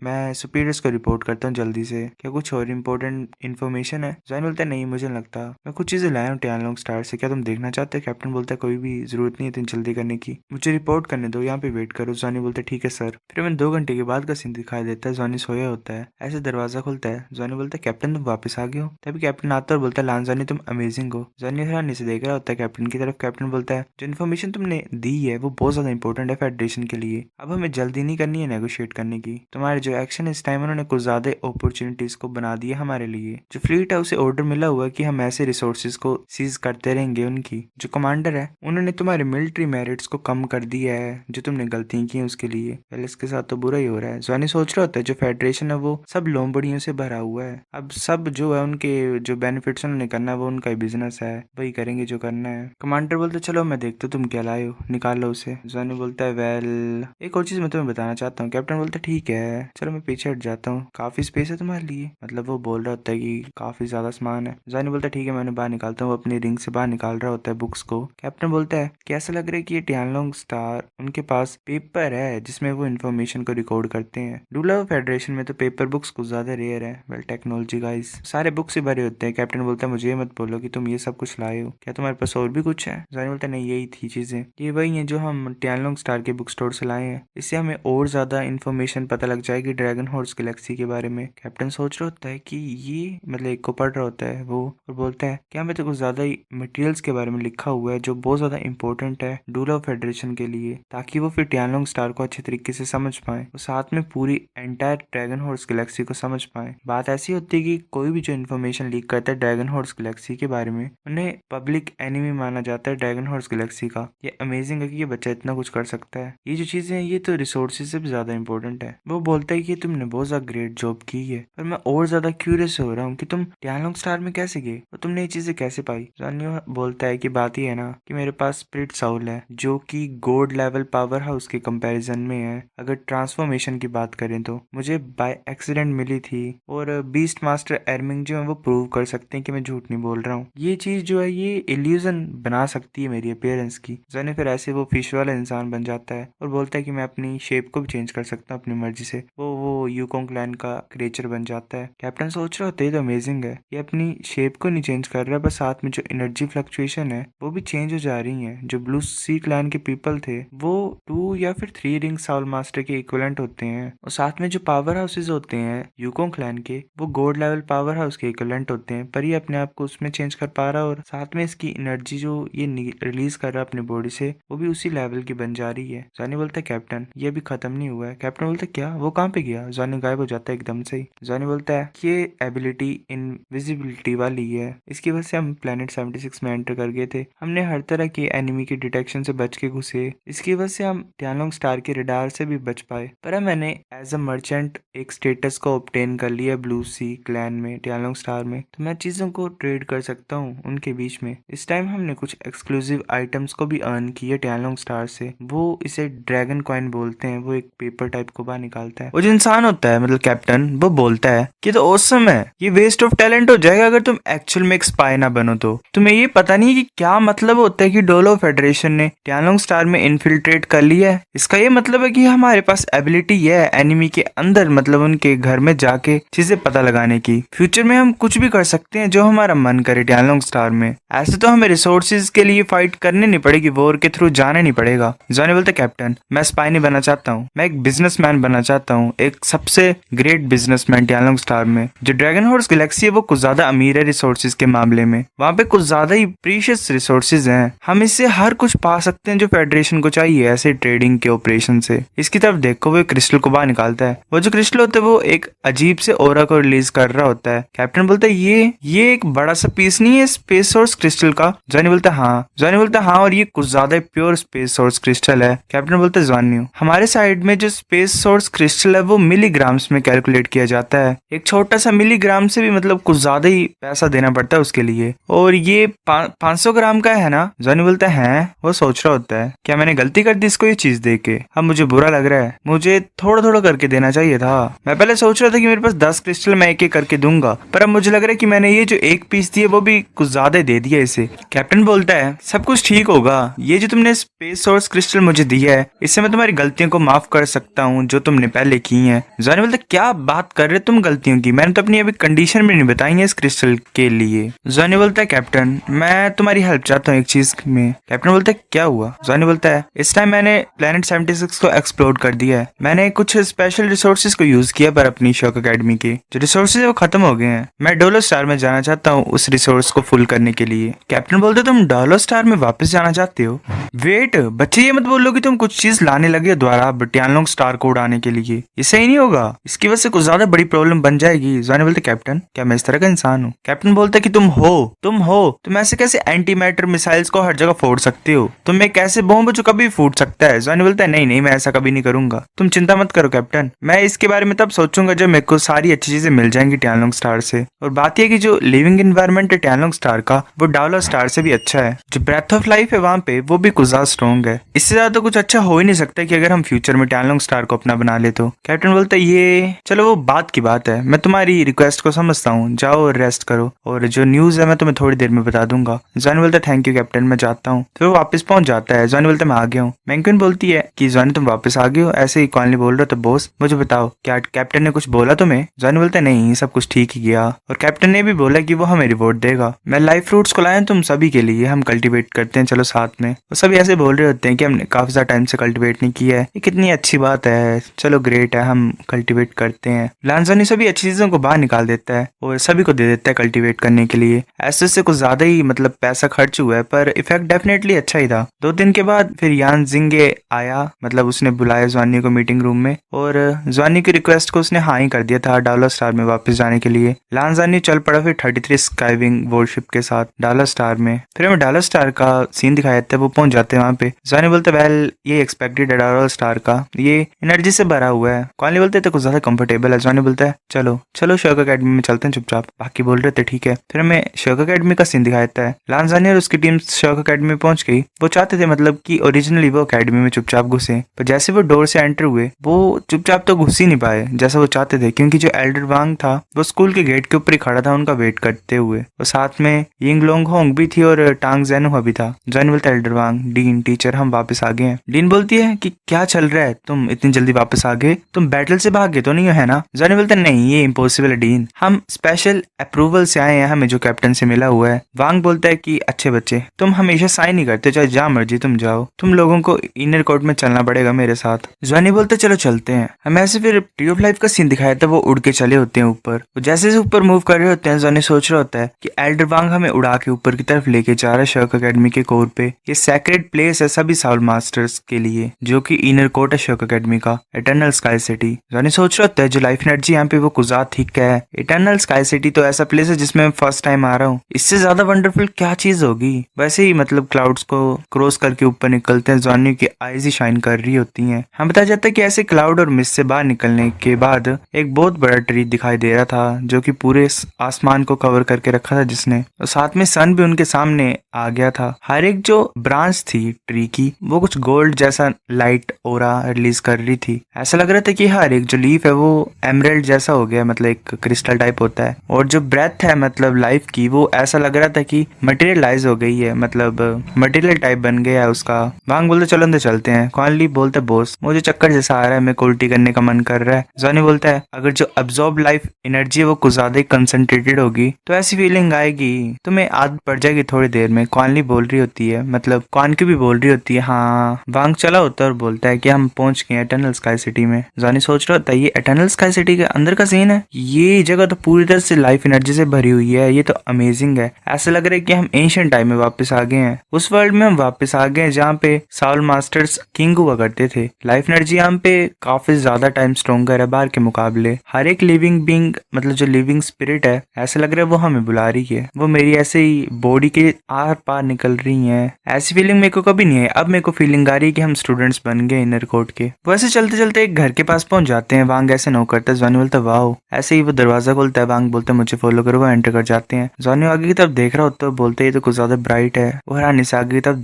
मैं सुपीरियर्स को रिपोर्ट करता हूँ जल्दी से, क्या कुछ और इम्पोर्टेंट इन्फॉर्मेशन है। जॉन बोलता है नहीं मुझे नहीं लगता, मैं कुछ चीजें लाया हूँ टियानलोंग स्टार से, क्या तुम देखना चाहते हो। कैप्टन बोलता है कोई भी जरूरत नहीं है इतनी जल्दी करने की, मुझे रिपोर्ट करने दो, यहाँ पे वेट करो। जॉनी बोलता है ठीक है सर। फिर हमें 2 घंटे के बाद का सीन दिखाई देता है। जॉनी सोया होता है, ऐसे दरवाजा खुलता है। जॉनी बोलता है कैप्टन तुम वापस आ गए हो। तभी कैप्टन आता है और बोलता है लांस जॉनी तुम अमेजिंग हो। जॉनी हैरानी से देख रहा होता है कैप्टन की तरफ। कैप्टन बोलता है जो इन्फॉर्मेशन तुमने दी है वो बहुत ज्यादा इंपॉर्टेंट है फेडरेशन के लिए, अब हमें जल्दी नहीं करनी है नेगोशिएट करने की। तुम्हारे जो एक्शन इस टाइम उन्होंने कुछ ज्यादा अपॉर्चुनिटीज को बना दिया हमारे लिए। जो फ्लीट है उसे ऑर्डर मिला हुआ है कि हम ऐसे रिसोर्सेज को सीज करते रहेंगे। उनकी जो कमांडर है उन्होंने तुम्हारे मिलिट्री मेरिट्स को कम कर दिया है जो तुमने गलतियां की उसके लिए। पहले इसके साथ तो बुरा ही हो रहा है। जॉनी सोच रहा होता है जो फेडरेशन है वो सब लोमबड़ियों से भरा हुआ है, अब सब जो है उनके जो बेनिफिट्स उन्होंने करना है वो उनका ही बिजनेस है, वही करेंगे जो करना है। कमांडर बोलते चलो मैं देखता हूँ तुम क्या लाए हो, निकालो उसे। जॉनी बोलता है वेल एक और चीज मैं तुम्हें बताना चाहता हूँ। कैप्टन बोलता है ठीक है चलो मैं पीछे हट जाता हूँ, काफी स्पेस है तुम्हारे लिए, मतलब वो बोल रहा होता है कि काफी ज्यादा सामान है। जॉनी बोलता है ठीक है मैं उन्हें बाहर निकालता हूँ। वो अपनी रिंग से बाहर निकाल रहा होता है बुक्स को। कैप्टन बोलता है कैसा लग रहा है कि ये टियानलोंग स्टार उनके पास पेपर है जिसमें वो इन्फॉर्मेशन को रिकॉर्ड करते हैं। डूला फेडरेशन में तो पेपर बुक्स कुछ ज्यादा रेयर है। वेल टेक्नोलॉजी गाइस सारे बुक्स से भरे होते हैं। कैप्टन बोलता है मुझे ये मत बोलो कि तुम ये सब कुछ लाए हो, क्या तुम्हारे पास और भी कुछ है। जॉनी बोलता है नहीं यही थी चीजें, ये वही है जो हम टियानलोंग स्टार के बुक स्टोर से लाए हैं, इससे हमें और ज्यादा इन्फॉर्मेशन पता लग जाएगी ड्रैगन हॉर्स गैलेक्सी के बारे में। कैप्टन सोच रहा होता है कि ये मतलब एक को पढ़ रहा होता है वो और बोलता है क्या हमें तो कुछ ज्यादा ही मटेरियल्स के बारे में लिखा हुआ है जो बहुत ज्यादा इंपॉर्टेंट है डूला फेडरेशन के लिए, ताकि वो फिर टियानलोंग स्टार को अच्छे तरीके से समझ पाए और साथ में पूरी एंटायर ड्रैगन हॉर्स गैलेक्सी को समझ पाए। बात ऐसी होती है कि कोई भी जो इन्फॉर्मेशन लीक करता है ड्रैगन हॉर्स गैलेक्सी के बारे में उन्हें पब्लिक एनिमी माना जाता है ड्रैगन हॉर्स गैलेक्सी का। ये अमेजिंग है कि ये बच्चा इतना कुछ कर सकता है। ये जो चीजें हैं ये तो रिसोर्सेज से भी ज्यादा इंपॉर्टेंट है। वो बोलता है कि तुमने बहुत ज्यादा ग्रेट जॉब की है, पर मैं और ज्यादा क्यूरियस हो रहा हूँ कि तुम टियानलोंग स्टार में कैसे गए और तुमने ये चीजें कैसे पाई। जॉनी बोलता है कि बात ये है ना कि मेरे पास स्पिरिट साउल है जो कि गॉड लेवल पावर हाउस के कंपैरिजन में है। अगर ट्रांसफॉर्मेशन की बात करें तो मुझे बाय एक्सीडेंट मिली थी और बीस्ट मास्टर एर्मिंग जो है वो प्रूव कर सकते हैं कि मैं झूठ नहीं बोल रहा हूँ। ये चीज जो है ये इल्यूजन बना सकती है मेरी अपीयरेंस की। जॉनी फिर ऐसे वो फिश वाला इंसान बन जाता है और बोलता है कि मैं अपनी शेप को भी चेंज कर सकता हूँ अपनी मर्जी से। वो यूकोंग क्लैन का क्रिएचर बन जाता है। कैप्टन सोच रहा होता है तो अमेजिंग है, ये अपनी शेप को नहीं चेंज कर रहा है, बस साथ में जो एनर्जी फ्लक्चुएशन है वो भी चेंज हो जा रही है। जो ब्लू सी क्लैन के पीपल थे वो 2 या फिर 3 रिंग साउल मास्टर के इक्विवेलेंट होते हैं और साथ में जो पावर हाउसेज होते हैं यूकोंग क्लैन के वो गॉड लेवल पावर हाउस के इक्विवेलेंट होते हैं, पर ये अपने आप को उसमें चेंज कर पा रहा है और साथ में इसकी एनर्जी जो ये रिलीज कर रहा है अपनी बॉडी से वो भी उसी लेवल की बन जा रही है। जॉनी बोलता है कैप्टन ये भी खत्म नहीं हुआ है। कैप्टन बोलता है क्या, वो कहाँ पे गया। जॉनी गायब हो जाता है एकदम से ही। जॉनी बोलता है ये एबिलिटी इनविजिबिलिटी वाली है, इसकी वजह से हम प्लेनेट 76 में एंटर कर गए थे। हमने हर तरह के एनिमी के डिटेक्शन से बच के घुसे, इसकी वजह से हम टियानलोंग स्टार के रडार से भी बच पाए। पर मैंने एज अ मर्चेंट एक स्टेटस को ऑब्टेन कर लिया ब्लू सी क्लैन में टियानलोंग स्टार में, तो मैं चीजों को ट्रेड कर सकता हूँ उनके बीच में। इस टाइम हमने कुछ एक्सक्लूसिव आइटम्स को भी अर्न किए टियानलोंग स्टार से, वो इसे ड्रैगन कॉइन बोलते हैं। वो एक पेपर टाइप को बाहर निकालता है। वो जो इंसान होता है मतलब कैप्टन, वो बोलता है कि तो ऑसम है, ये वेस्ट ऑफ टैलेंट हो जाएगा अगर तुम एक्चुअल में एक स्पाई ना बनो तो। तुम्हें ये पता नहीं है कि क्या मतलब होता है कि डोलो फेडरेशन ने टियानलोंग स्टार में इन्फिल्ट्रेट कर लिया है। इसका ये मतलब है कि हमारे पास एबिलिटी है एनिमी के अंदर मतलब उनके घर में जाके चीजें पता लगाने की। फ्यूचर में हम कुछ भी कर सकते हैं जो हमारा मन करे टियानलोंग स्टार में। ऐसे तो हमें रिसोर्सेज के लिए फाइट करनी नहीं पड़ेगी, वॉर के थ्रू जाना नहीं पड़ेगा। जॉनी बोलते कैप्टन, मैं स्पाई नहीं बनना चाहता हूँ, मैं एक बिजनेसमैन बनना चाहता हूँ, एक सबसे ग्रेट बिजनेसमैन टियानलोंग स्टार में। जो ड्रैगन हॉर्स गैलेक्सी है वो कुछ ज्यादा अमीर है रिसोर्सेज के मामले में। वहाँ पे कुछ ज्यादा ही प्रीशियस रिसोर्सेज हैं। हम इससे हर कुछ पा सकते हैं जो फेडरेशन को चाहिए ऐसे ट्रेडिंग के ऑपरेशन से। इसकी तरफ देखो, वो क्रिस्टल को बाहर निकालता है। वो जो क्रिस्टल होता है वो एक अजीब से ओरा को रिलीज कर रहा होता है। कैप्टन बोलता है ये एक बड़ा सा पीस नहीं है स्पेस सोर्स क्रिस्टल का? जॉनी बोलता है हाँ। जॉनी बोलता है हाँ, और ये कुछ ज्यादा प्योर स्पेस सोर्स क्रिस्टल है। कैप्टन बोलता है जॉनी, हमारे साइड में जो स्पेस सोर्स क्रिस्टल है वो मिलीग्राम्स में कैलकुलेट किया जाता है। एक छोटा सा मिलीग्राम से भी मतलब कुछ ज्यादा ही पैसा देना पड़ता है उसके लिए। और ये 500 ग्राम का है ना? जॉनी बोलता है। वो सोच रहा होता है क्या मैंने गलती कर दी इसको ये चीज दे के? अब मुझे बुरा लग रहा है, मुझे थोड़ा थोड़ा करके देना चाहिए था। मैं पहले सोच रहा था कि मेरे पास 10 क्रिस्टल मैं एक एक करके दूंगा, पर अब मुझे लग रहा है कि मैंने ये जो एक पीस दिए वो भी कुछ ज्यादा दे दिया इसे। कैप्टन बोलता है सब कुछ ठीक होगा, ये जो तुमने स्पेस सोर्स क्रिस्टल मुझे दिया है इससे मैं तुम्हारी गलतियों को माफ कर सकता हूँ जो तुमने पहले की हैं। जॉनी बोलता है क्या बात कर रहे तुम गलतियों की? मैंने तो अपनी अभी कंडीशन भी नहीं बताई है इस क्रिस्टल के लिए। जॉनी बोलता है कैप्टन, मैं तुम्हारी हेल्प चाहता हूँ एक चीज में। कैप्टन बोलता है क्या हुआ? जॉनी बोलता है इस टाइम मैंने प्लेनेट 76 को एक्सप्लोर कर दिया है। मैंने कुछ स्पेशल रिसोर्सेज को यूज किया पर अपनी शौक अकेडमी के जो रिसोर्सेज है वो खत्म हो गए हैं। मैं डोलो स्टार में जाना चाहता हूँ उस रिसोर्स को फुल करने के लिए। कैप्टन बोलते तुम डोलो स्टार में वापस जाना चाहते हो? वेट बच्चे, ये मत बोलो कि तुम कुछ चीज लाने लगे हो दोबारा टियानलोंग स्टार को उड़ाने के लिए। ये सही नहीं होगा, इसकी वजह से कुछ ज्यादा बड़ी प्रॉब्लम बन जाएगी। जॉनी बोलते कैप्टन, क्या मैं इस तरह का इंसान हूँ? कैप्टन बोलता कि तुम ऐसे कैसे एंटी मैटर मिसाइल्स को हर जगह फोड़ सकते हो? तुम एक ऐसे बॉम्ब जो कभी फूट सकता है। जॉनी बोलता है नहीं मैं ऐसा कभी नहीं करूंगा, तुम चिंता मत करो कैप्टन, मैं इसके बारे में तब सोचूंगा जब मेरे को सारी अच्छी चीजें मिल जाएंगी टियानलोंग स्टार से। और बात यह कि जो लिविंग एनवायरनमेंट है टियानलोंग स्टार का वो डावलो स्टार से भी अच्छा है। जो ब्रेथ ऑफ लाइफ है वहाँ पे वो भी कुछ ज्यादा स्ट्रॉन्ग है। इससे ज्यादा तो कुछ अच्छा हो ही नहीं सकता कि अगर हम फ्यूचर में टियानलोंग स्टार को अपना बना ले तो। कैप्टन बोलता है ये चलो वो बात की बात है, मैं तुम्हारी रिक्वेस्ट को समझता हूँ, जाओ और रेस्ट करो और जो न्यूज है मैं तुम्हें थोड़ी देर में बता दूंगा। जॉनी बोलता है थैंक यू कैप्टन, मैं जाता हूँ। फिर वो वापस पहुंच जाता है। जॉनी बोलता है मैं आ गया हूँ। मैंक्विन बोलती है कि जॉनी तुम वापस आ गए हो? ऐसे ही कॉलनी बोल रहे हो तो बॉस मुझे बताओ क्या कैप्टन ने कुछ बोला तुम्हें? जॉनी बोलता है नहीं सब कुछ ठीक ही गया, और कैप्टन ने भी बोला कि वो हमें रिवॉर्ड देगा। मैं लाइव फ्रूट्स को लाया तुम सभी के लिए, हम कल्टीवेट करते हैं चलो साथ में। वो सभी ऐसे बोल रहे होते हैं कि हमने काफी ज्यादा टाइम से कल्टीवेट नहीं किया है, ये कितनी अच्छी बात है, चलो ग्रेट है हम कल्टीवेट करते हैं। लांजानी सभी अच्छी चीजों को बाहर निकाल देता है और सभी को दे देता है कल्टीवेट करने के लिए। ऐसे से कुछ ज्यादा ही मतलब पैसा खर्च हुआ है पर इफेक्ट डेफिनेटली अच्छा ही था। 2 दिन के बाद फिर यान जिंगे आया, मतलब उसने बुलाया जॉनी को मीटिंग रूम में और जॉनी की रिक्वेस्ट को उसने हाँ ही कर दिया था डावलो स्टार में वापस जाने के लिए। लांजानी चल पड़ा फिर 33 स्काईविंग वॉरशिप के साथ डावलो स्टार में। फिर हमें डावलो स्टार का सीन दिखाया जाता है, वो पहुंच जाते हैं वहां पे। जॉनी बोलते वेल ये एक्सपेक्टेड है, डावलो स्टार का ये एनर्जी से भरा हुआ है। कॉलनी बोलते तो कुछ ज्यादा कंफर्टेबल है। जॉनी बोलता है चलो चलो शर्क अकेडमी में चलते हैं चुपचाप। बाकी बोल रहे थे ठीक है। फिर हमें शर्क अकेडमी का सीन दिखाया जाता है। लांजानी और उसकी टीम शर्क अकेडमी में पहुंच गई। वो चाहते थे मतलब कि ओरिजिनली वो अकेडमी में चुपचाप घुसे, पर जैसे वो डोर से एंटर हुए वो चुपचाप तो घुस ही नहीं पाए जैसा वो चाहते थे, क्योंकि जो एल्डर वांग था वो स्कूल के गेट के ऊपर ही खड़ा था उनका वेट करते हुए। और साथ में यिंग लोंग होंग भी थी और टांग जेनुआ भी था। जॉनी बोलता है एल्डर वांग, डीन टीचर हम वापस आ गए हैं। डीन बोलती है कि क्या चल रहा है, तुम इतनी जल्दी वापस आ गए, तुम बैटल से भाग गए तो नहीं है ना? जॉनी बोलता है नहीं ये इम्पॉसिबल है डीन, हम स्पेशल अप्रूवल से आए हैं, हमें जो कैप्टन से मिला हुआ है। वांग बोलता है कि अच्छे बच्चे तुम हमेशा साइन नहीं करते, चाहे जहाँ मर्जी तुम जाओ, तुम लोगों को इनर कोर्ट में चलना पड़ेगा मेरे साथ। जॉनी बोलते चलो चलते हैं। हमें ऐसे फिर ट्री ऑफ लाइफ का सीन दिखाया था, वो उड़ के चले होते हैं ऊपर। जैसे से ऊपर मूव कर रहे होते हैं जॉनी सोच रहा होता है कि एल्डर वांग हमें उड़ा के ऊपर की तरफ लेके जा रहा है शर्क अकेडमी के कोर पे। ये सैक्रेड प्लेस है सभी साउल मास्टर्स के लिए, जो कि इनर कोर्ट है शर्क अकेडमी का, इटर्नल स्काई सिटी। जॉनी सोच रहा होता है जो लाइफ एनर्जी यहाँ पे वो कुछ ठीक है। इटर्नल स्काई सिटी तो ऐसा प्लेस है जिसमें मैं फर्स्ट टाइम आ रहा हूँ, इससे ज्यादा वंडरफुल क्या चीज होगी। वैसे ही मतलब क्लाउड्स को क्रॉस करके ऊपर निकलते हैं, जॉनी की आईज ही शाइन कर रही होती हैं। हम बताया जाता है कि ऐसे क्लाउड और मिस्ट से बाहर निकलने के बाद एक बहुत बड़ा ट्री दिखाई दे रहा था जो कि पूरे आसमान को कवर करके रखा था जिसने, और साथ में सन भी उनके सामने आ गया था। हर एक जो ब्रांच थी ट्री की वो कुछ गोल्ड जैसा लाइट ओरा रिलीज कर रही थी। ऐसा लग रहा था कि हर एक जो लीफ है वो एमराल्ड जैसा हो गया, मतलब एक क्रिस्टल टाइप होता है। और जो ब्रेथ है मतलब लाइफ की, वो ऐसा लग रहा था कि मटेरियलाइज हो गई है, मतलब मटेरियल टाइप बन गया है उसका। वांग बोलते चलो अंदर चलते हैं। कॉनली बोलते बॉस मुझे चक्कर जैसा आ रहा है, मेरे को उल्टी करने का मन कर रहा है। जॉनी बोलता है अगर जो अब्सॉर्ब लाइफ एनर्जी है वो कुछ ज्यादा कंसंट्रेटेड होगी तो ऐसी फीलिंग आएगी, तुम्हें आदत पड़ जाएगी थोड़ी देर में। कॉनली बोल रही होती है, मतलब कॉन की भी बोल रही होती है हाँ। वांग चला होता है और बोलता है कि हम पहुंच गए एटर्नल स्काई सिटी में। जॉनी सोच रहा होता है ये एटर्नल स्काई सिटी के अंदर का सीन है, ये जगह तो पूरी तरह से लाइफ एनर्जी से भरी हुई है, ये तो अमेजिंग है। ऐसा लग रहा है कि हम एंशिएंट टाइम में वापस आ गए हैं, उस वर्ल्ड में हम वापस आ गए हैं जहाँ पे साउल मास्टर्स किंग हुआ करते थे। लाइफ एनर्जी यहाँ पे काफी ज्यादा टाइम स्ट्रॉन्गर है बाहर के मुकाबले। हर एक लिविंग बींग मतलब जो लिविंग स्पिरिट है ऐसा लग रहा है वो हमें बुला रही है, वो मेरी ऐसे ही बॉडी के आर पार निकल रही है। ऐसी फीलिंग मेरे को कभी नहीं है, अब मेरे को फीलिंग आ रही है कि हम स्टूडेंट्स बन गए इनर कोर्ट के। वैसे चलते चलते एक घर के पास पहुंच जाते हैं। वांग ऐसे नो करता है, जॉनी बोलता है वाओ। ऐसे ही वो दरवाजा खोलता है, वांग बोलता है मुझे फॉलो करो, वो एंटर कर जाते हैं। जॉनी आगे की तरफ देख रहा होता है, बोलते है ये तो कुछ ज्यादा ब्राइट है। वो हैरानी से आगे की तरफ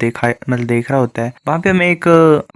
देख रहा होता है। वहां पे हमें एक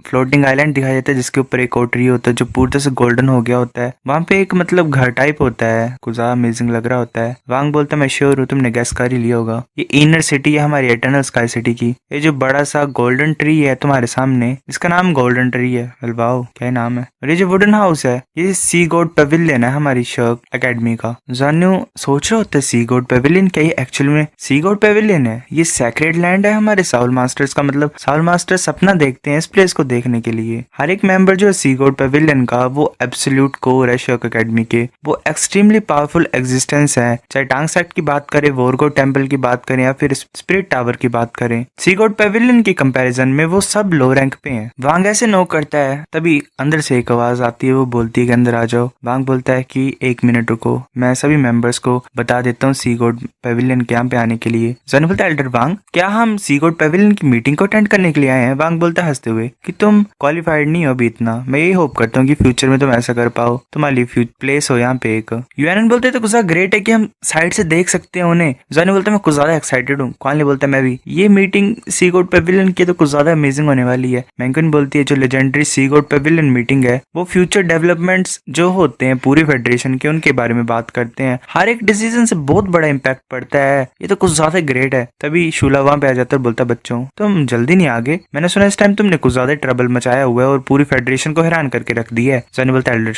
फ्लोटिंग आइलैंड दिखाई देता है जिसके ऊपर एक और ट्री होता है जो पूरी तरह से गोल्डन हो गया होता है। वहां पे एक मतलब घर टाइप होता है, कुछ ज्यादा अमेजिंग लग रहा होता है। वांग बोलता है मैं श्योर हूँ तुमने गैस कर ही लिया होगा, ये इनर सिटी है हमारी एटर्नल स्काई सिटी की। ये जो बड़ा सा गोल्डन ट्री है तुम्हारे सामने, इसका नाम गोल्डन ट्री है। वाओ क्या नाम है। और ये जो वुडन हाउस है ये सी गॉड पेविलियन है हमारी शर्क एकेडमी का। जानू सोच रहे होते सी गॉड पेविलियन क्या ये एक्चुअल में सी गॉड पेविलियन है, ये सैक्रेड लैंड है हमारे साउल मास्टर्स का। मतलब साउल मास्टर्स सपना देखते हैं इस प्लेस को देखने के लिए। हर एक मेंबर जो है सी गॉड पेविलियन का वो एब्सोल्यूट कोर है शर्क एकेडमी के, वो एक्सट्रीमली पावरफुल एग्जिस्टेंस है। चाहे टांग सेक्ट की बात करें, वोरगो टेम्पल की बात करें या फिर स्पिरिट टावर की बात करें, सी गॉड पेविलियन की कंपैरिजन में वो सब लो रैंक पे हैं। वांग ऐसे नो करता है, तभी अंदर से एक आवाज आती है, वो बोलती है कि अंदर आ जाओ। वांग बोलता है कि एक मिनट रुको, मैं सभी मेंबर्स को बता देता हूँ सी गॉड पेविलियन के यहाँ पे आने के लिए। जन बोलता है एल्डर वांग क्या हम सी गॉड पेविलियन की मीटिंग को अटेंड करने के लिए आए हैं? वांग बोलता है हंसते हुए कि तुम क्वालिफाइड नहीं हो अभी इतना, मैं यही होप करता हूँ कि फ्यूचर में तुम ऐसा कर पाओ, तुम्हारी प्लेस हो यहाँ पे एक। यूएनएन बोलते तो कुछ ज्यादा ग्रेट है कि हम साइड से देख सकते हैं उन्हें। जॉनी बोलता है मैं कुछ ज्यादा एक्साइटेड हूँ। कॉनली बोलता है मैं भी, ये मीटिंग सी गॉड पेविलियन की तो कुछ ज्यादा अमेजिंग होने वाली है। मैंकन बोलती है जो लेजेंडरी सी गॉड पेविलियन मीटिंग है वो फ्यूचर डेवलपमेंट्स जो होते हैं पूरी फेडरेशन के उनके बारे में बात करते हैं, हर एक डिसीजन से बहुत बड़ा इम्पैक्ट पड़ता है, ये तो कुछ ज्यादा ग्रेट है। तभी शूला वहां पे आ जाता है, बोलता बच्चों तुम जल्दी नहीं आगे, मैंने सुना इस टाइम तुमने कुछ ज्यादा ट्रबल मचाया हुआ है और पूरी फेडरेशन को हैरान करके रख दिया है। जॉनी बोलता है एल्डर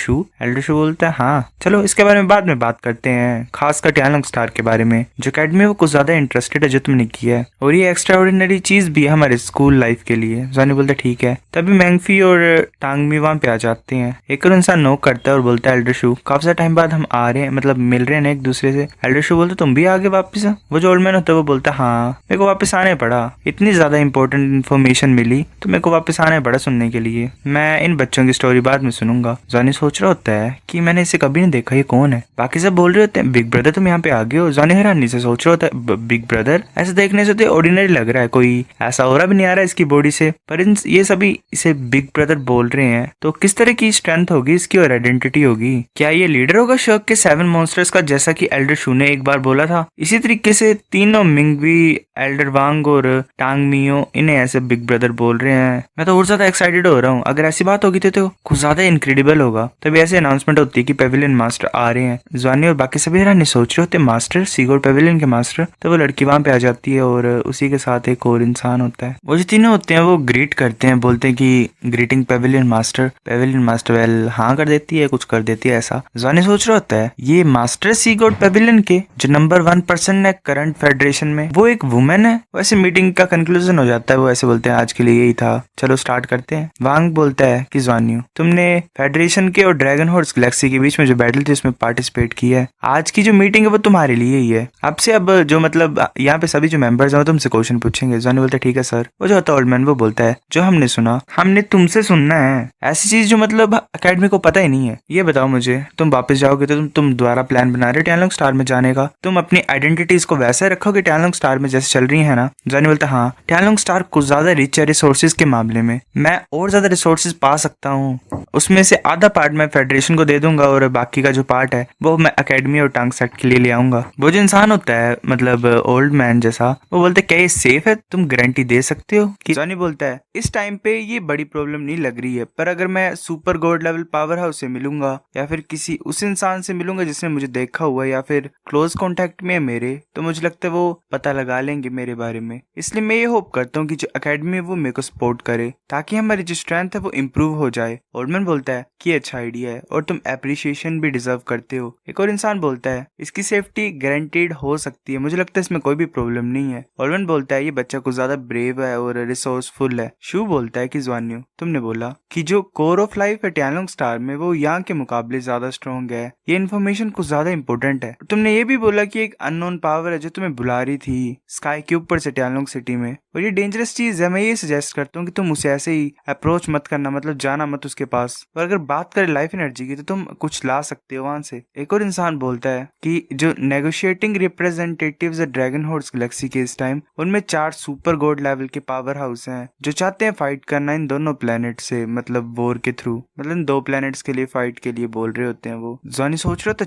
शू बोलता है हाँ चलो इसके बारे में बाद में बात करते हैं, खासकर टैलोंग स्टार के बारे में जो अकेडमी वो कुछ ज्यादा इंटरेस्टेड है जो तुमने किया है, और ये एक्स्ट्रा ऑर्डिनरी चीज भी है हमारे स्कूल लाइफ के लिए। जॉनी बोलता है ठीक है। तभी मैंगफी और टांगमी वहां पे आ जाते हैं। एक और इंसान नोक करता है और बोलता है एल्डर शू काफी सारा टाइम बाद हम आ रहे हैं, मतलब मिल रहे हैं एक दूसरे से। एल्डर शू बोलते तुम भी आगे वापस? वो जो ओल्ड मैन होता है वो बोलता हाँ मेरे को वापस आने पड़ा, इतनी ज्यादा इंपॉर्टेंट इन्फॉर्मेशन मिली तो मेरे को वापस आने पड़ा सुनने के लिए, मैं इन बच्चों की स्टोरी बाद में सुनूंगा। जॉनी सोच रहा होता है कि मैंने इसे कभी नहीं देखा, ये कौन है? बाकी सब बोल रहे होते हैं बिग ब्रदर तुम यहाँ पे आ गए हो। जॉनी हैरानी से सोच रहा होता है बिग ब्रदर, ऐसे देखने से तो ऑर्डिनरी लग रहा है, कोई ऐसा हो रहा भी नहीं आ रहा है इसकी बॉडी से, पर ये सभी इसे बिग ब्रदर बोल रहे हैं तो किस तरह की स्ट्रेंथ होगी इसकी और आइडेंटिटी होगी? क्या ये लीडर होगा शर्क के 7 मॉन्स्टर्स का, जैसा कि एल्डर शू ने एक बार बोला था? इसी तरीके से तीनों मिंगवी, एल्डर वांग और टांग मियो इन्हें ऐसे बिग ब्रदर बोल रहे हैं। मैं तो और ज्यादा एक्साइटेड हो रहा हूँ, अगर ऐसी बात होगी तो कुछ ज्यादा इनक्रेडिबल होगा। तभी ऐसे अनाउंसमेंट होती है कि पेविलियन मास्टर आ रहे हैं। जॉनी और बाकी सभी हैरानी सोच रहे होते मास्टर सी गॉड पेविलियन के मास्टर, तो वो लड़की वहां पे आ जाती है और उसी के साथ एक और इंसान होता है। वो जो तीनों होते हैं वो ग्रीट करते हैं, बोलते हैं कि greeting Pavilion master. Pavilion master well हाँ कर देती है, कुछ कर देती है ऐसा। जॉनी सोच रहा होता है ये मास्टर सी गॉड पेविलियन के जो नंबर 1% है करंट फेडरेशन में, वो एक वुमेन है। वैसे मीटिंग का कंक्लूजन हो जाता है, वो ऐसे बोलते हैं आज के लिए यही था, चलो स्टार्ट करते हैं। वांग बोलता है कि जॉनी तुमने फेडरेशन के और ड्रैगन हॉर्स गैलेक्सी के बीच में जो बैटल थी उसमें पार्टिसिपेट किया है, आज की जो मीटिंग है वो तुम्हारे लिए ही है। अब से अब जो मतलब यहाँ पे सभी जो मेंबर्स हैं वो तुमसे क्वेश्चन पूछेंगे। जॉनी बोलता है ठीक है सर। वो जो होता है ओल्ड मैन वो बोलता है जो हमने सुना हमने तुमसे सुनना है, ऐसी चीज जो मतलब अकेडमी को पता ही नहीं है। ये बताओ मुझे तुम वापस जाओगे तो तुम दोबारा प्लान बना रहे हो टैलोंग स्टार में जाने का, तुम अपनी आइडेंटिटीज को वैसे रखोगे टैलोंग स्टार में जैसे चल रही है ना? जॉनी बोलता है हाँ टैलोंग स्टार कुछ ज्यादा रिच है रिसोर्सेज के मामले में, मैं और ज्यादा रिसोर्सेज पा सकता हूँ, उसमें से आधा पार्ट मैं फेडरेशन को दे दूंगा और बाकी का जो पार्ट है वो मैं अकेडमी और टांग सेक्ट के लिए ले आऊंगा। वो जो इंसान होता है मतलब ओल्ड मैन जैसा, वो बोलते क्या ये सेफ है, तुम गारंटी दे सकते हो कि? जॉनी बोलता है इस टाइम पे ये बड़ी प्रॉब्लम नहीं लग रही है, पर अगर मैं super god level power house से मिलूंगा या फिर किसी उस इंसान से मिलूंगा जिसने मुझे देखा हुआ है या फिर क्लोज कांटेक्ट में है मेरे, तो मुझे लगता है वो पता लगा लेंगे मेरे बारे में। इसलिए मैं ये होप करता हूँ कि जो अकेडमी है वो मेरे को सपोर्ट करे ताकि हमारी जो स्ट्रेंथ है वो इम्प्रूव हो जाए। ओल्डमैन बोलता है कि अच्छा आइडिया है और तुम अप्रिशिएशन भी डिजर्व करते हो। एक और इंसान बोलता है इसकी सेफ्टी गारंटीड हो सकती है, मुझे लगता है इसमें कोई भी प्रॉब्लम नहीं है। ओल्डमैन बोलता है ये बच्चा कुछ ज्यादा ब्रेव है और रिसोर्सफुल है। शू बोलता है कि ज़्वान्यू तुमने बोला कि जो कोर ऑफ लाइफ है टैनलोंग स्टार में वो यहाँ के मुकाबले ज्यादा स्ट्रॉन्ग है, ये इन्फॉर्मेशन कुछ ज्यादा इंपॉर्टेंट है। तुमने ये भी बोला कि एक अननोन पावर है जो तुम्हें बुला रही थी स्काई के ऊपर से टैनलोंग सिटी में, और ये डेंजरस चीज है। मैं ये सजेस्ट करता हूँ कि तुम उसे ऐसे ही अप्रोच मत करना, मतलब जाना मत उसके पास। और अगर बात करें लाइफ एनर्जी की तो तुम कुछ ला सकते हो वहां से। एक और इंसान बोलता है कि जो नेगोशिएटिंग रिप्रेजेंटेटिव्स है ड्रैगन हॉर्स गैलेक्सी के इस टाइम, उनमें 4 सुपर गॉड लेवल के पावर हाउस हैं जो चाहते हैं फाइट करना इन दोनों प्लेनेट से, मतलब वॉर के थ्रू, मतलब इन 2 प्लेनेट्स के लिए फाइट के लिए बोल रहे होते हैं वो। जॉनी सोच रहा था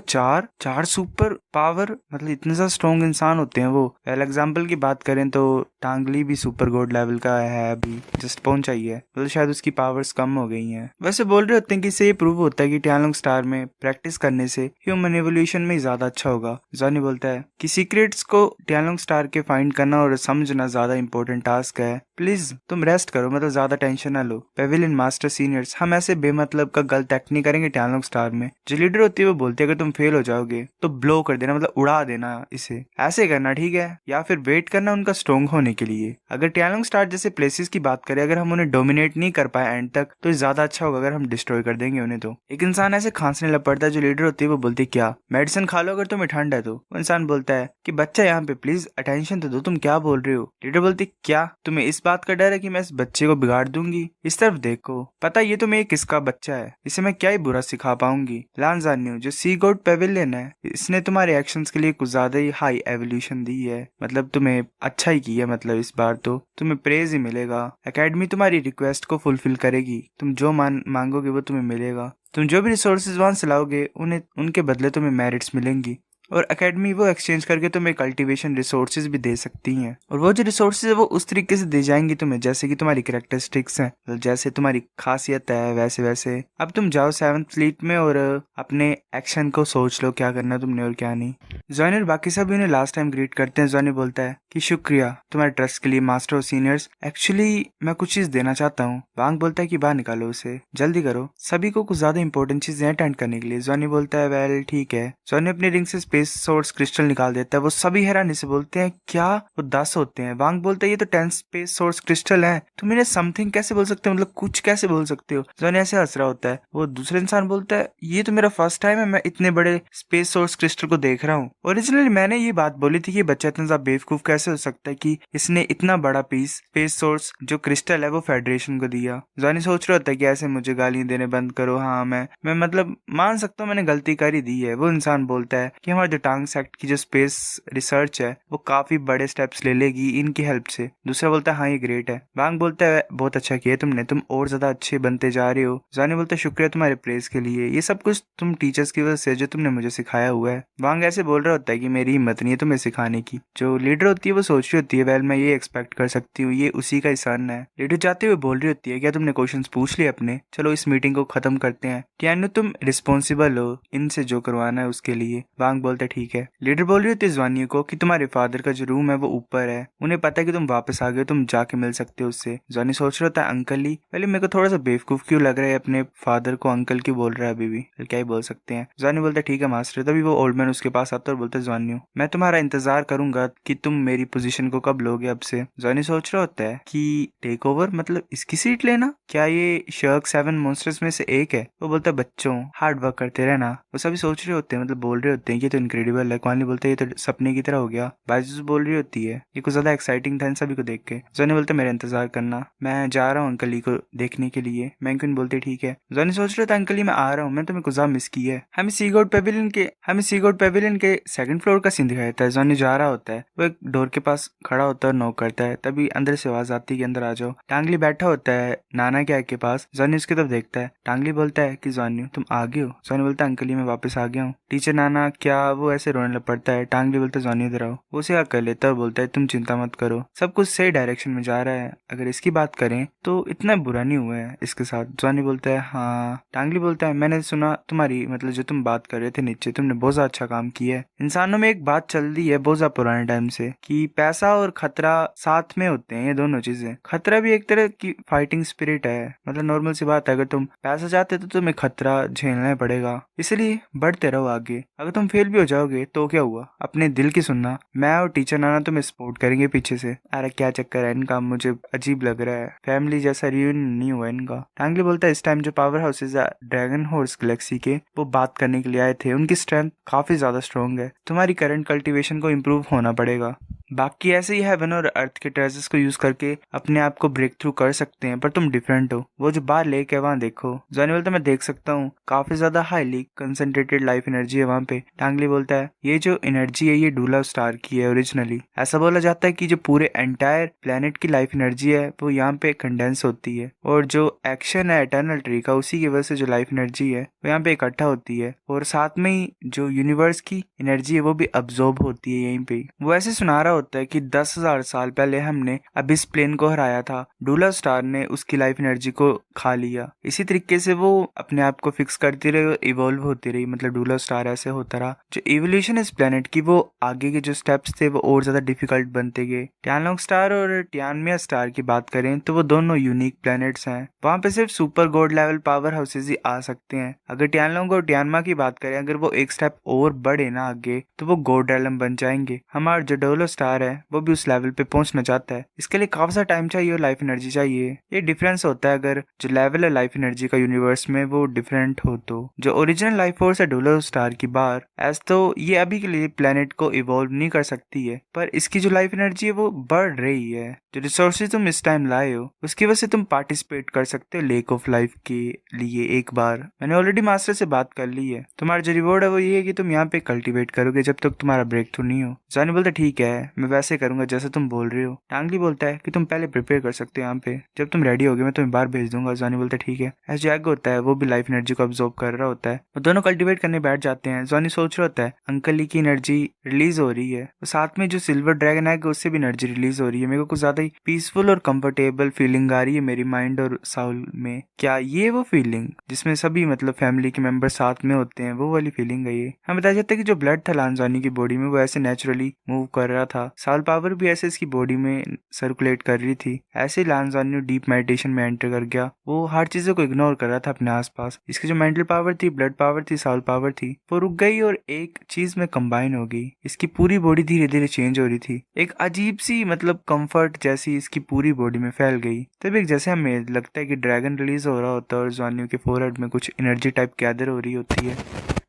चार सुपर पावर, मतलब इतने ज्यादा स्ट्रॉन्ग इंसान होते हैं वो। पहले एग्जाम्पल की बात करें तो टांगली भी सुपर गॉड लेवल का है, अभी जस्ट पहुंचा ही है, मतलब शायद उसकी पावर्स कम हो गई हैं। वैसे बोल रहे होते हैं कि इससे ये प्रूव होता है कि टैनलोंग स्टार में प्रैक्टिस करने से ह्यूमन एवोल्यूशन में ज्यादा अच्छा होगा। जॉनी बोलता है कि सीक्रेट्स को टैनलोंग स्टार के फाइंड करना और समझना ज्यादा इंपॉर्टेंट टास्क है, प्लीज तुम रेस्ट करो, मतलब ज्यादा टेंशन ना लो। पेविलियन मास्टर सीनियर्स, हम ऐसे बेमतलब का गलत एक्ट नहीं करेंगे टैनलोंग स्टार में। जो लीडर होती है वो बोलती है अगर तुम फेल हो जाओगे तो ब्लो कर देना, मतलब उड़ा देना इसे, ऐसे करना ठीक है, या फिर वेट करना उनका स्ट्रॉन्ग होने के लिए। अगर टैनलोंग स्टार जैसे प्लेसेस की बात करें, अगर हम उन्हें डोमिनेट नहीं कर पाए एंड तक तो ज्यादा अच्छा होगा अगर हम डिस्ट्रॉय कर देंगे उन्हें। तो एक इंसान ऐसे खांसने लग पड़ता है, जो लीडर होती है वो बोलती है क्या मेडिसिन खा लो अगर तुम्हें ठंड है तो। वो इंसान बोलता है कि बच्चा यहाँ पे प्लीज अटेंशन तो दो, तुम क्या बोल रहे हो। लीडर बोलती क्या तुम्हें इस बात का डर है कि मैं इस बच्चे को बिगाड़ दूंगी, इस तरफ देखो, पता ये तो मैं किसका बच्चा है, इसे मैं क्या ही बुरा सिखा पाऊंगी। लांजान्यू जो सी गॉड पेविलियन है, इसने तुम्हारे एक्शंस के लिए कुछ ज्यादा ही हाई एवोल्यूशन दी है, मतलब तुम्हें अच्छा ही किया, मतलब इस बार तो तुम्हें प्रेज ही मिलेगा। एकेडमी तुम्हारी रिक्वेस्ट को फुलफिल करेगी, तुम जो मांगोगे वो तुम्हें मिलेगा। तुम जो भी रिसोर्सेज वहां से लाओगे उन्हें उनके बदले तुम्हें मेरिट्स मिलेंगी, और एकेडमी वो एक्सचेंज करके तुम्हें कल्टीवेशन रिसोर्सेज भी दे सकती हैं, और वो जो रिसोर्सेज है वो उस तरीके से दी जाएंगी तुम्हें जैसे कि तुम्हारी कैरेक्टरिस्टिक्स हैं, मतलब जैसे तुम्हारी खासियत है वैसे वैसे। अब तुम जाओ 7th फ्लीट में और अपने एक्शन को सोच लो क्या करना तुमने और क्या नहीं। जॉनी और बाकी सब उन्हें लास्ट टाइम ग्रीट करते हैं। जॉनी बोलता है कि शुक्रिया तुम्हारे ट्रस्ट के लिए मास्टर और सीनियर्स, एक्चुअली मैं कुछ चीज देना चाहता हूँ। वांग बोलता है कि बाहर निकालो उसे, जल्दी करो, सभी को कुछ ज्यादा इंपॉर्टेंट चीजें अटेंड करने के लिए। जॉनी बोलता है वेल ठीक है। जॉनी अपनी रिंग से स्पेस सोर्स क्रिस्टल निकाल देता है। वो सभी हैरानी से बोलते हैं क्या, वो 10 होते हैं। वांग बोलता है ये तो 10 स्पेस सोर्स क्रिस्टल है, तुम इन्हें समथिंग कैसे बोल सकते हो, मतलब कुछ कैसे बोल सकते हो। जॉनी ऐसे हंस रहा होता है। वो दूसरे इंसान बोलता है ये तो मेरा फर्स्ट टाइम है मैं इतने बड़े स्पेस सोर्स क्रिस्टल को देख रहा हूँ। ओरिजिनली मैंने ये बात बोली थी कि बच्चा इतना ज्यादा बेवकूफ कैसे हो सकता है कि इसने इतना बड़ा पीस स्पेस सोर्स जो क्रिस्टल है वो फेडरेशन को दिया। जॉनी सोच रहा होता है कि ऐसे मुझे गालियां देने बंद करो, हाँ मैं मतलब मान सकता हूँ मैंने गलती कर ही दी है। वो इंसान बोलता है कि हमारे जो टांग सेक्ट की जो स्पेस रिसर्च है वो काफी बड़े स्टेप्स ले लेगी इनकी हेल्प से। दूसरा बोलता है हाँ ये ग्रेट है। वांग बोलता है बहुत अच्छा किया तुमने, तुम और ज्यादा अच्छे बनते जा रहे हो। जॉनी बोलता है शुक्रिया तुम्हारे प्रेज के लिए, ये सब कुछ तुम टीचर्स की वजह से जो तुमने मुझे सिखाया हुआ है। वांग ऐसे बोल रहा होता है कि मेरी हिम्मत नहीं है तुम्हें सिखाने की। जो लीडर होती है वो सोच रही होती है वेल मैं ये एक्सपेक्ट कर सकती हूँ, ये उसी का ही सन है। लीडर जाते हुए बोल रही होती है क्या तुमने क्वेश्चंस पूछ लिए अपने, चलो इस मीटिंग को खत्म करते हैं, क्या तुम रिस्पॉन्सिबल हो इनसे जो करवाना है उसके लिए। वांग बोलता है ठीक है। लीडर बोल रही होती है जॉनी को कि तुम्हारे फादर का जो रूम है वो ऊपर है, उन्हें पता है कि तुम वापस आ गए, तुम जाके मिल सकते हो उससे। जॉनी सोच रहा होता है अंकल ही, पहले मेरे को थोड़ा सा बेवकूफ क्यों लग रहा है अपने फादर को अंकल क्यों बोल रहा है अभी भी, क्या ही बोल सकते हैं। जॉनी बोलता है ठीक है मास्टर। तभी वो ओल्ड मैन उसके पास आता है और बोलता है जॉनी मैं तुम्हारा इंतजार करूंगा कि तुम मेरी पोजीशन को कब लोगे अब से। जॉनी सोच रहा होता है कि टेक ओवर मतलब इसकी सीट लेना, क्या ये शर्क 7 मॉन्स्टर्स में से एक है। वो बोलता है बच्चों हार्ड वर्क करते रहना। वो सभी सोच रहे होते हैं, मतलब बोल रहे होते हैं कि तो इनक्रेडिबल है। क्वानली बोलते हैं ये तो सपने की तरह हो गया। बाइजूस बोल रही होती है ये कुछ ज्यादा एक्साइटिंग था इन सभी को देख के। जॉनी बोलते मेरा इंतजार करना, मैं जा रहा हूँ अंकली को देखने के लिए। मैंक्विन बोलते ठीक है। जॉनी सोच रहा था अंकली मैं आ रहा हूँ, मैं तुम्हें कुछ मिस की है। हमें सी गॉड पेविलियन के 2nd फ्लोर का सीन दिखाया था। जॉनी जा रहा होता है, वो एक डोर के पास खड़ा होता है और नॉक करता है। तभी अंदर से आवाज आती है कि अंदर आ जाओ। टांगली बैठा होता है नाना के आग के पास। जॉनी उसकी तरफ देखता है। टांगली बोलता है कि जॉनी तुम आ गए हो। जॉनी बोलता है अंकली मैं वापस आ गया हूँ। टीचर नाना क्या वो ऐसे रोने लग पड़ता है। टांगली बोलता है जॉनी इधर आओ। वो उसे हक कर लेता है, बोलता है तुम चिंता मत करो, सब कुछ सही डायरेक्शन में जा रहा है। अगर इसकी बात करें तो इतना बुरा नहीं हुआ है इसके साथ। जॉनी बोलता है हाँ। टांगली बोलता है मैंने सुना तुम्हारी मतलब जो तुम बात कर रहे थे नीचे, तुमने बहुत ज्यादा अच्छा काम किया है। इंसानों में एक बात चल रही है बहुत ज्यादा पुराने टाइम से कि पैसा और खतरा साथ में होते हैं। ये दोनों चीजें, खतरा भी एक तरह की फाइटिंग स्पिरिट है। मतलब नॉर्मल सी बात है, अगर तुम पैसा चाहते तो तुम्हें खतरा झेलना पड़ेगा, इसलिए बढ़ते रहो आगे। अगर तुम फेल भी हो जाओगे तो क्या हुआ, अपने दिल की सुनना। मैं और टीचर नाना तुम्हें सपोर्ट करेंगे पीछे से। अरे क्या चक्कर है इनका, मुझे अजीब लग रहा है, फैमिली जैसा रियूनियन नहीं हुआ इनका। टांगली बोलता है इस टाइम जो power houses dragon horse Galaxy के वो बात करने के लिए आए थे, उनकी स्ट्रेंथ काफी ज्यादा स्ट्रॉन्ग है। तुम्हारी करंट कल्टीवेशन को इम्प्रूव होना पड़ेगा। बाकी ऐसे ही हेवन और अर्थ के ट्रेजर्स को यूज करके अपने आप को ब्रेक थ्रू कर सकते हैं, पर तुम डिफरेंट हो। वो जो बाहर लेक है वहाँ देखो। जॉनी बोलता है मैं देख सकता हूँ, काफी ज्यादा हाईली कंसंट्रेटेड लाइफ एनर्जी है वहाँ पे। टांगली बोलता है ये जो एनर्जी है ये डूला स्टार की है ओरिजिनली। ऐसा बोला जाता है कि जो पूरे एंटायर प्लेनेट की लाइफ एनर्जी है वो यहाँ पे कंडेंस होती है, और जो एक्शन है एटर्नल ट्री का उसी की वजह से जो लाइफ एनर्जी है वो यहाँ पे इकट्ठा होती है, और साथ में ही जो यूनिवर्स की एनर्जी है वो भी अब्सॉर्ब होती है यहीं पे। वो ऐसे सुना रहा होता है कि 10,000 साल पहले हमने अबिस प्लेन को हराया था, डूला स्टार ने उसकी लाइफ एनर्जी को खा लिया। इसी तरीके से वो अपने आप को फिक्स करती रही और इवॉल्व होती रही, मतलब डूला स्टार ऐसे होता रहा। जो इवोल्यूशन इस प्लेनेट की वो आगे के जो स्टेप्स थे वो और ज्यादा डिफिकल्ट बनते गए। टियानलोंग स्टार और टियानमिया स्टार की बात करें तो वो दोनों यूनिक प्लैनेट्स हैं। वहां पे सिर्फ super god level powerhouses ही आ सकते हैं। अगर टियानलोंग और टियानमा की बात करें, अगर वो एक स्टेप और बढ़े ना आगे तो वो गॉड रेलम बन जाएंगे। हमारा जो डोलो स्टार है वो भी उस लेवल पे पहुंचना चाहता है, इसके लिए काफी सा टाइम चाहिए और लाइफ एनर्जी चाहिए। ये डिफरेंस होता है अगर जो लेवल है लाइफ एनर्जी का यूनिवर्स में वो डिफरेंट हो तो। जो ओरिजिनल लाइफ फोर्स है डोलो स्टार की बार एज तो ये अभी के लिए प्लेनेट को इवॉल्व नहीं कर सकती है, पर इसकी जो लाइफ एनर्जी है वो बढ़ रही है। जो रिसोर्सेज तुम इस टाइम लाए हो उसकी वजह से तुम पार्टिसिपेट कर सकते हो लेक ऑफ लाइफ के लिए एक बार। मैंने ऑलरेडी मास्टर से बात कर ली है, तुम्हारा जो रिवॉर्ड है वो ये है कि तुम यहाँ पे कल्टीवेट करोगे जब तक तुम्हारा ब्रेक थ्रू नहीं हो। जॉनी बोलता ठीक है मैं वैसे करूंगा जैसे तुम बोल रहे हो। टांगली बोलता है कि तुम पहले प्रिपेयर कर सकते हो यहाँ पे, जब तुम रेडी होगे मैं तुम्हें बाहर भेज दूंगा। जॉनी बोलता है ठीक है। ऐसे जो एग होता है वो भी लाइफ एनर्जी को अब्सॉर्ब कर रहा होता है। वो दोनों कल्टीवेट करने बैठ जाते हैं। जॉनी सोच रहा होता है अंकल ली की एनर्जी रिलीज हो रही है, साथ में जो सिल्वर ड्रैगन एग उससे भी एनर्जी रिलीज हो रही है। मेरे को कुछ ज्यादा ही पीसफुल और कंफर्टेबल फीलिंग आ रही है मेरी माइंड और साउल में। क्या ये वो फीलिंग जिसमें सभी मतलब फैमिली के मेंबर साथ में होते हैं, वो वाली फीलिंग है ये। हम बताया जाता है कि जो ब्लड था लांजानी की बॉडी में वो ऐसे नेचुरली मूव कर रहा था। साउल पावर भी ऐसे इसकी बॉडी में सर्कुलेट कर रही थी। ऐसे लांजानी डीप मेडिटेशन में एंटर कर गया। वो हर चीजों को इग्नोर कर रहा था अपने आसपास। इसकी जो मेंटल पावर थी, ब्लड पावर थी, साउल पावर थी, वो रुक गई और एक चीज में कंबाइन हो गई। इसकी पूरी बॉडी धीरे धीरे चेंज हो रही थी। एक अजीब सी मतलब कंफर्ट जैसी इसकी पूरी बॉडी में फैल गई। तब एक जैसे हमें लगता है कि ड्रैगन रिलीज हो रहा होता है और जॉनी के फोरहेड में कुछ एनर्जी टाइप गैदर हो रही होती है।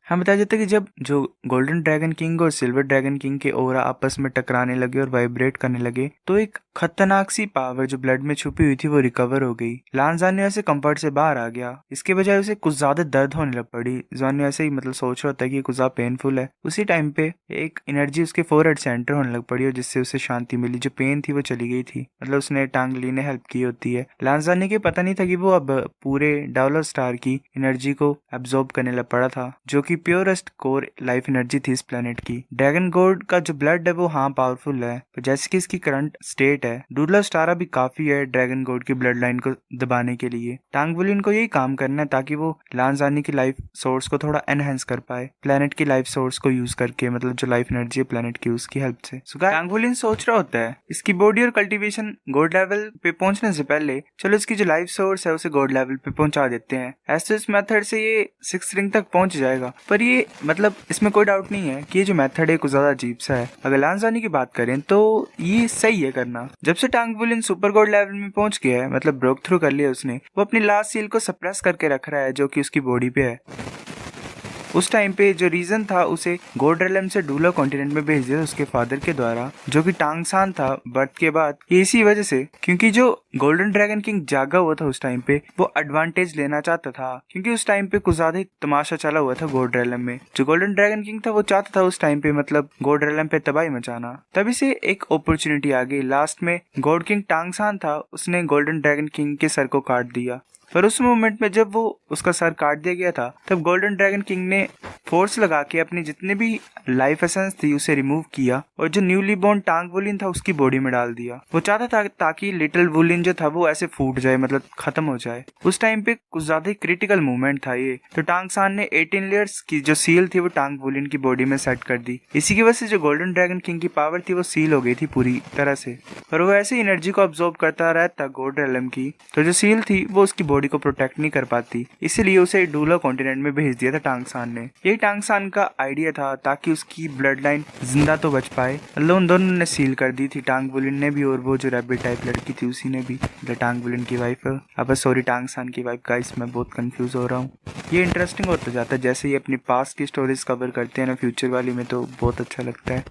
हम बताया जाता है कि जब जो गोल्डन ड्रैगन किंग और सिल्वर ड्रैगन किंग के ओरा आपस में टकराने लगे और वाइब्रेट करने लगे तो एक खतरनाक सी पावर जो ब्लड में छुपी हुई थी वो रिकवर हो गई। लांजानी ऐसे कंफर्ट से बाहर आ गया। इसके बजाय उसे कुछ ज्यादा दर्द होने लग पड़ी। जॉनी ऐसे ही मतलब सोच रहा होता है कि कुछ ज्यादा पेनफुल है। उसी टाइम पे एक एनर्जी उसके फोरहेड से एंटर होने लग पड़ी और जिससे उसे शांति मिली। जो पेन थी वो चली गई थी, मतलब उसने टांगली ने हेल्प की होती है। लांजानी के पता नहीं था कि वो अब पूरे डावलर स्टार की एनर्जी को एब्जॉर्ब करने लग पड़ा था, जो कि प्योरेस्ट कोर लाइफ एनर्जी थी इस प्लेनेट की। ड्रैगन गॉड का जो ब्लड है वो हाँ पावरफुल है, पर जैसे कि इसकी करंट स्टेट है डूडलर स्टारा भी काफी है ड्रैगन गॉड की ब्लड लाइन को दबाने के लिए। टांगवुलिन को यही काम करना है ताकि वो लांजानी की लाइफ सोर्स को थोड़ा एनहेंस कर पाए प्लेनेट की लाइफ सोर्स को यूज करके, मतलब जो लाइफ एनर्जी है प्लेनेट की उसकी हेल्प से। टांगवुलिन सोच रहा होता है इसकी बॉडी और कल्टीवेशन गॉड लेवल पे पहुंचने से पहले चलो इसकी जो लाइफ सोर्स है उसे गॉड लेवल पे पहुंचा देते हैं। ऐसे इस मेथड से ये 6th रिंग तक पहुंच जाएगा। पर ये मतलब इसमें कोई डाउट नहीं है कि ये जो मेथड है कुछ ज्यादा अजीब सा है। अगर लांजानी की बात करें तो ये सही है करना। जब से टांगवुलिन सुपर गॉड लेवल में पहुंच गया है, मतलब ब्रेक थ्रू कर लिया उसने, वो अपनी लास्ट सील को सप्रेस करके रख रहा है जो कि उसकी बॉडी पे है। उस टाइम पे जो रीजन था उसे गॉड रेलम से डूला कॉन्टिनेंट में भेज दिया उसके फादर के द्वारा, जो कि टांगसान था बर्थ के बाद। इसी वजह से क्योंकि जो गोल्डन ड्रैगन किंग जागा हुआ था उस टाइम पे वो एडवांटेज लेना चाहता था, क्योंकि उस टाइम पे कुछ ज्यादा ही तमाशा चला हुआ था गॉड रेलम में। जो गोल्डन ड्रैगन किंग था वो चाहता था उस टाइम पे मतलब गॉड रेलम पे तबाही मचाना। तभी से एक अपॉर्चुनिटी आ गई। लास्ट में गॉड किंग टांगसान था, उसने गोल्डन ड्रैगन किंग के सर को काट दिया। पर उस मोमेंट में जब वो उसका सर काट दिया गया था तब गोल्डन ड्रैगन किंग ने फोर्स लगा के अपनी जितने भी लाइफ एसेंस थी उसे रिमूव किया और जो न्यूली बोर्न टांग वुलिन था उसकी बॉडी में डाल दिया। वो चाहता था ताकि लिटिल वुलिन जो था वो ऐसे फूट जाए, मतलब खत्म हो जाए। उस टाइम पे कुछ ज्यादा ही क्रिटिकल मूवमेंट था ये। तो टांग सान ने 18 लेयर्स की जो सील थी वो टांग वुलिन की बॉडी में सेट कर दी। इसी की वजह से जो गोल्डन ड्रैगन किंग की पावर थी वो सील हो गई थी पूरी तरह से, पर वो ऐसे एनर्जी को ऑब्जॉर्व करता रहता गोल्ड रेलम की, तो जो सील थी वो उसकी बॉडी को प्रोटेक्ट नहीं कर पाती, इसीलिए उसे डूला कॉन्टिनेंट में भेज दिया था टांग सान ने। यही टांग सान का आइडिया था ताकि उसकी ब्लड लाइन जिंदा तो बच पाए। मतलब उन दोनों ने सील कर दी थी, टांग वुलिन ने भी और वो जो रैबिट टाइप लड़की थी उसी ने भी, मतलब टांग वुलिन की वाइफ। अब सॉरी, टांग सान की वाइफ। गाइस मैं बहुत कंफ्यूज हो रहा हूँ। ये इंटरेस्टिंग होता जाता है जैसे ये अपनी पास्ट की स्टोरीज कवर करते हैं ना फ्यूचर वाली में, तो बहुत अच्छा लगता है।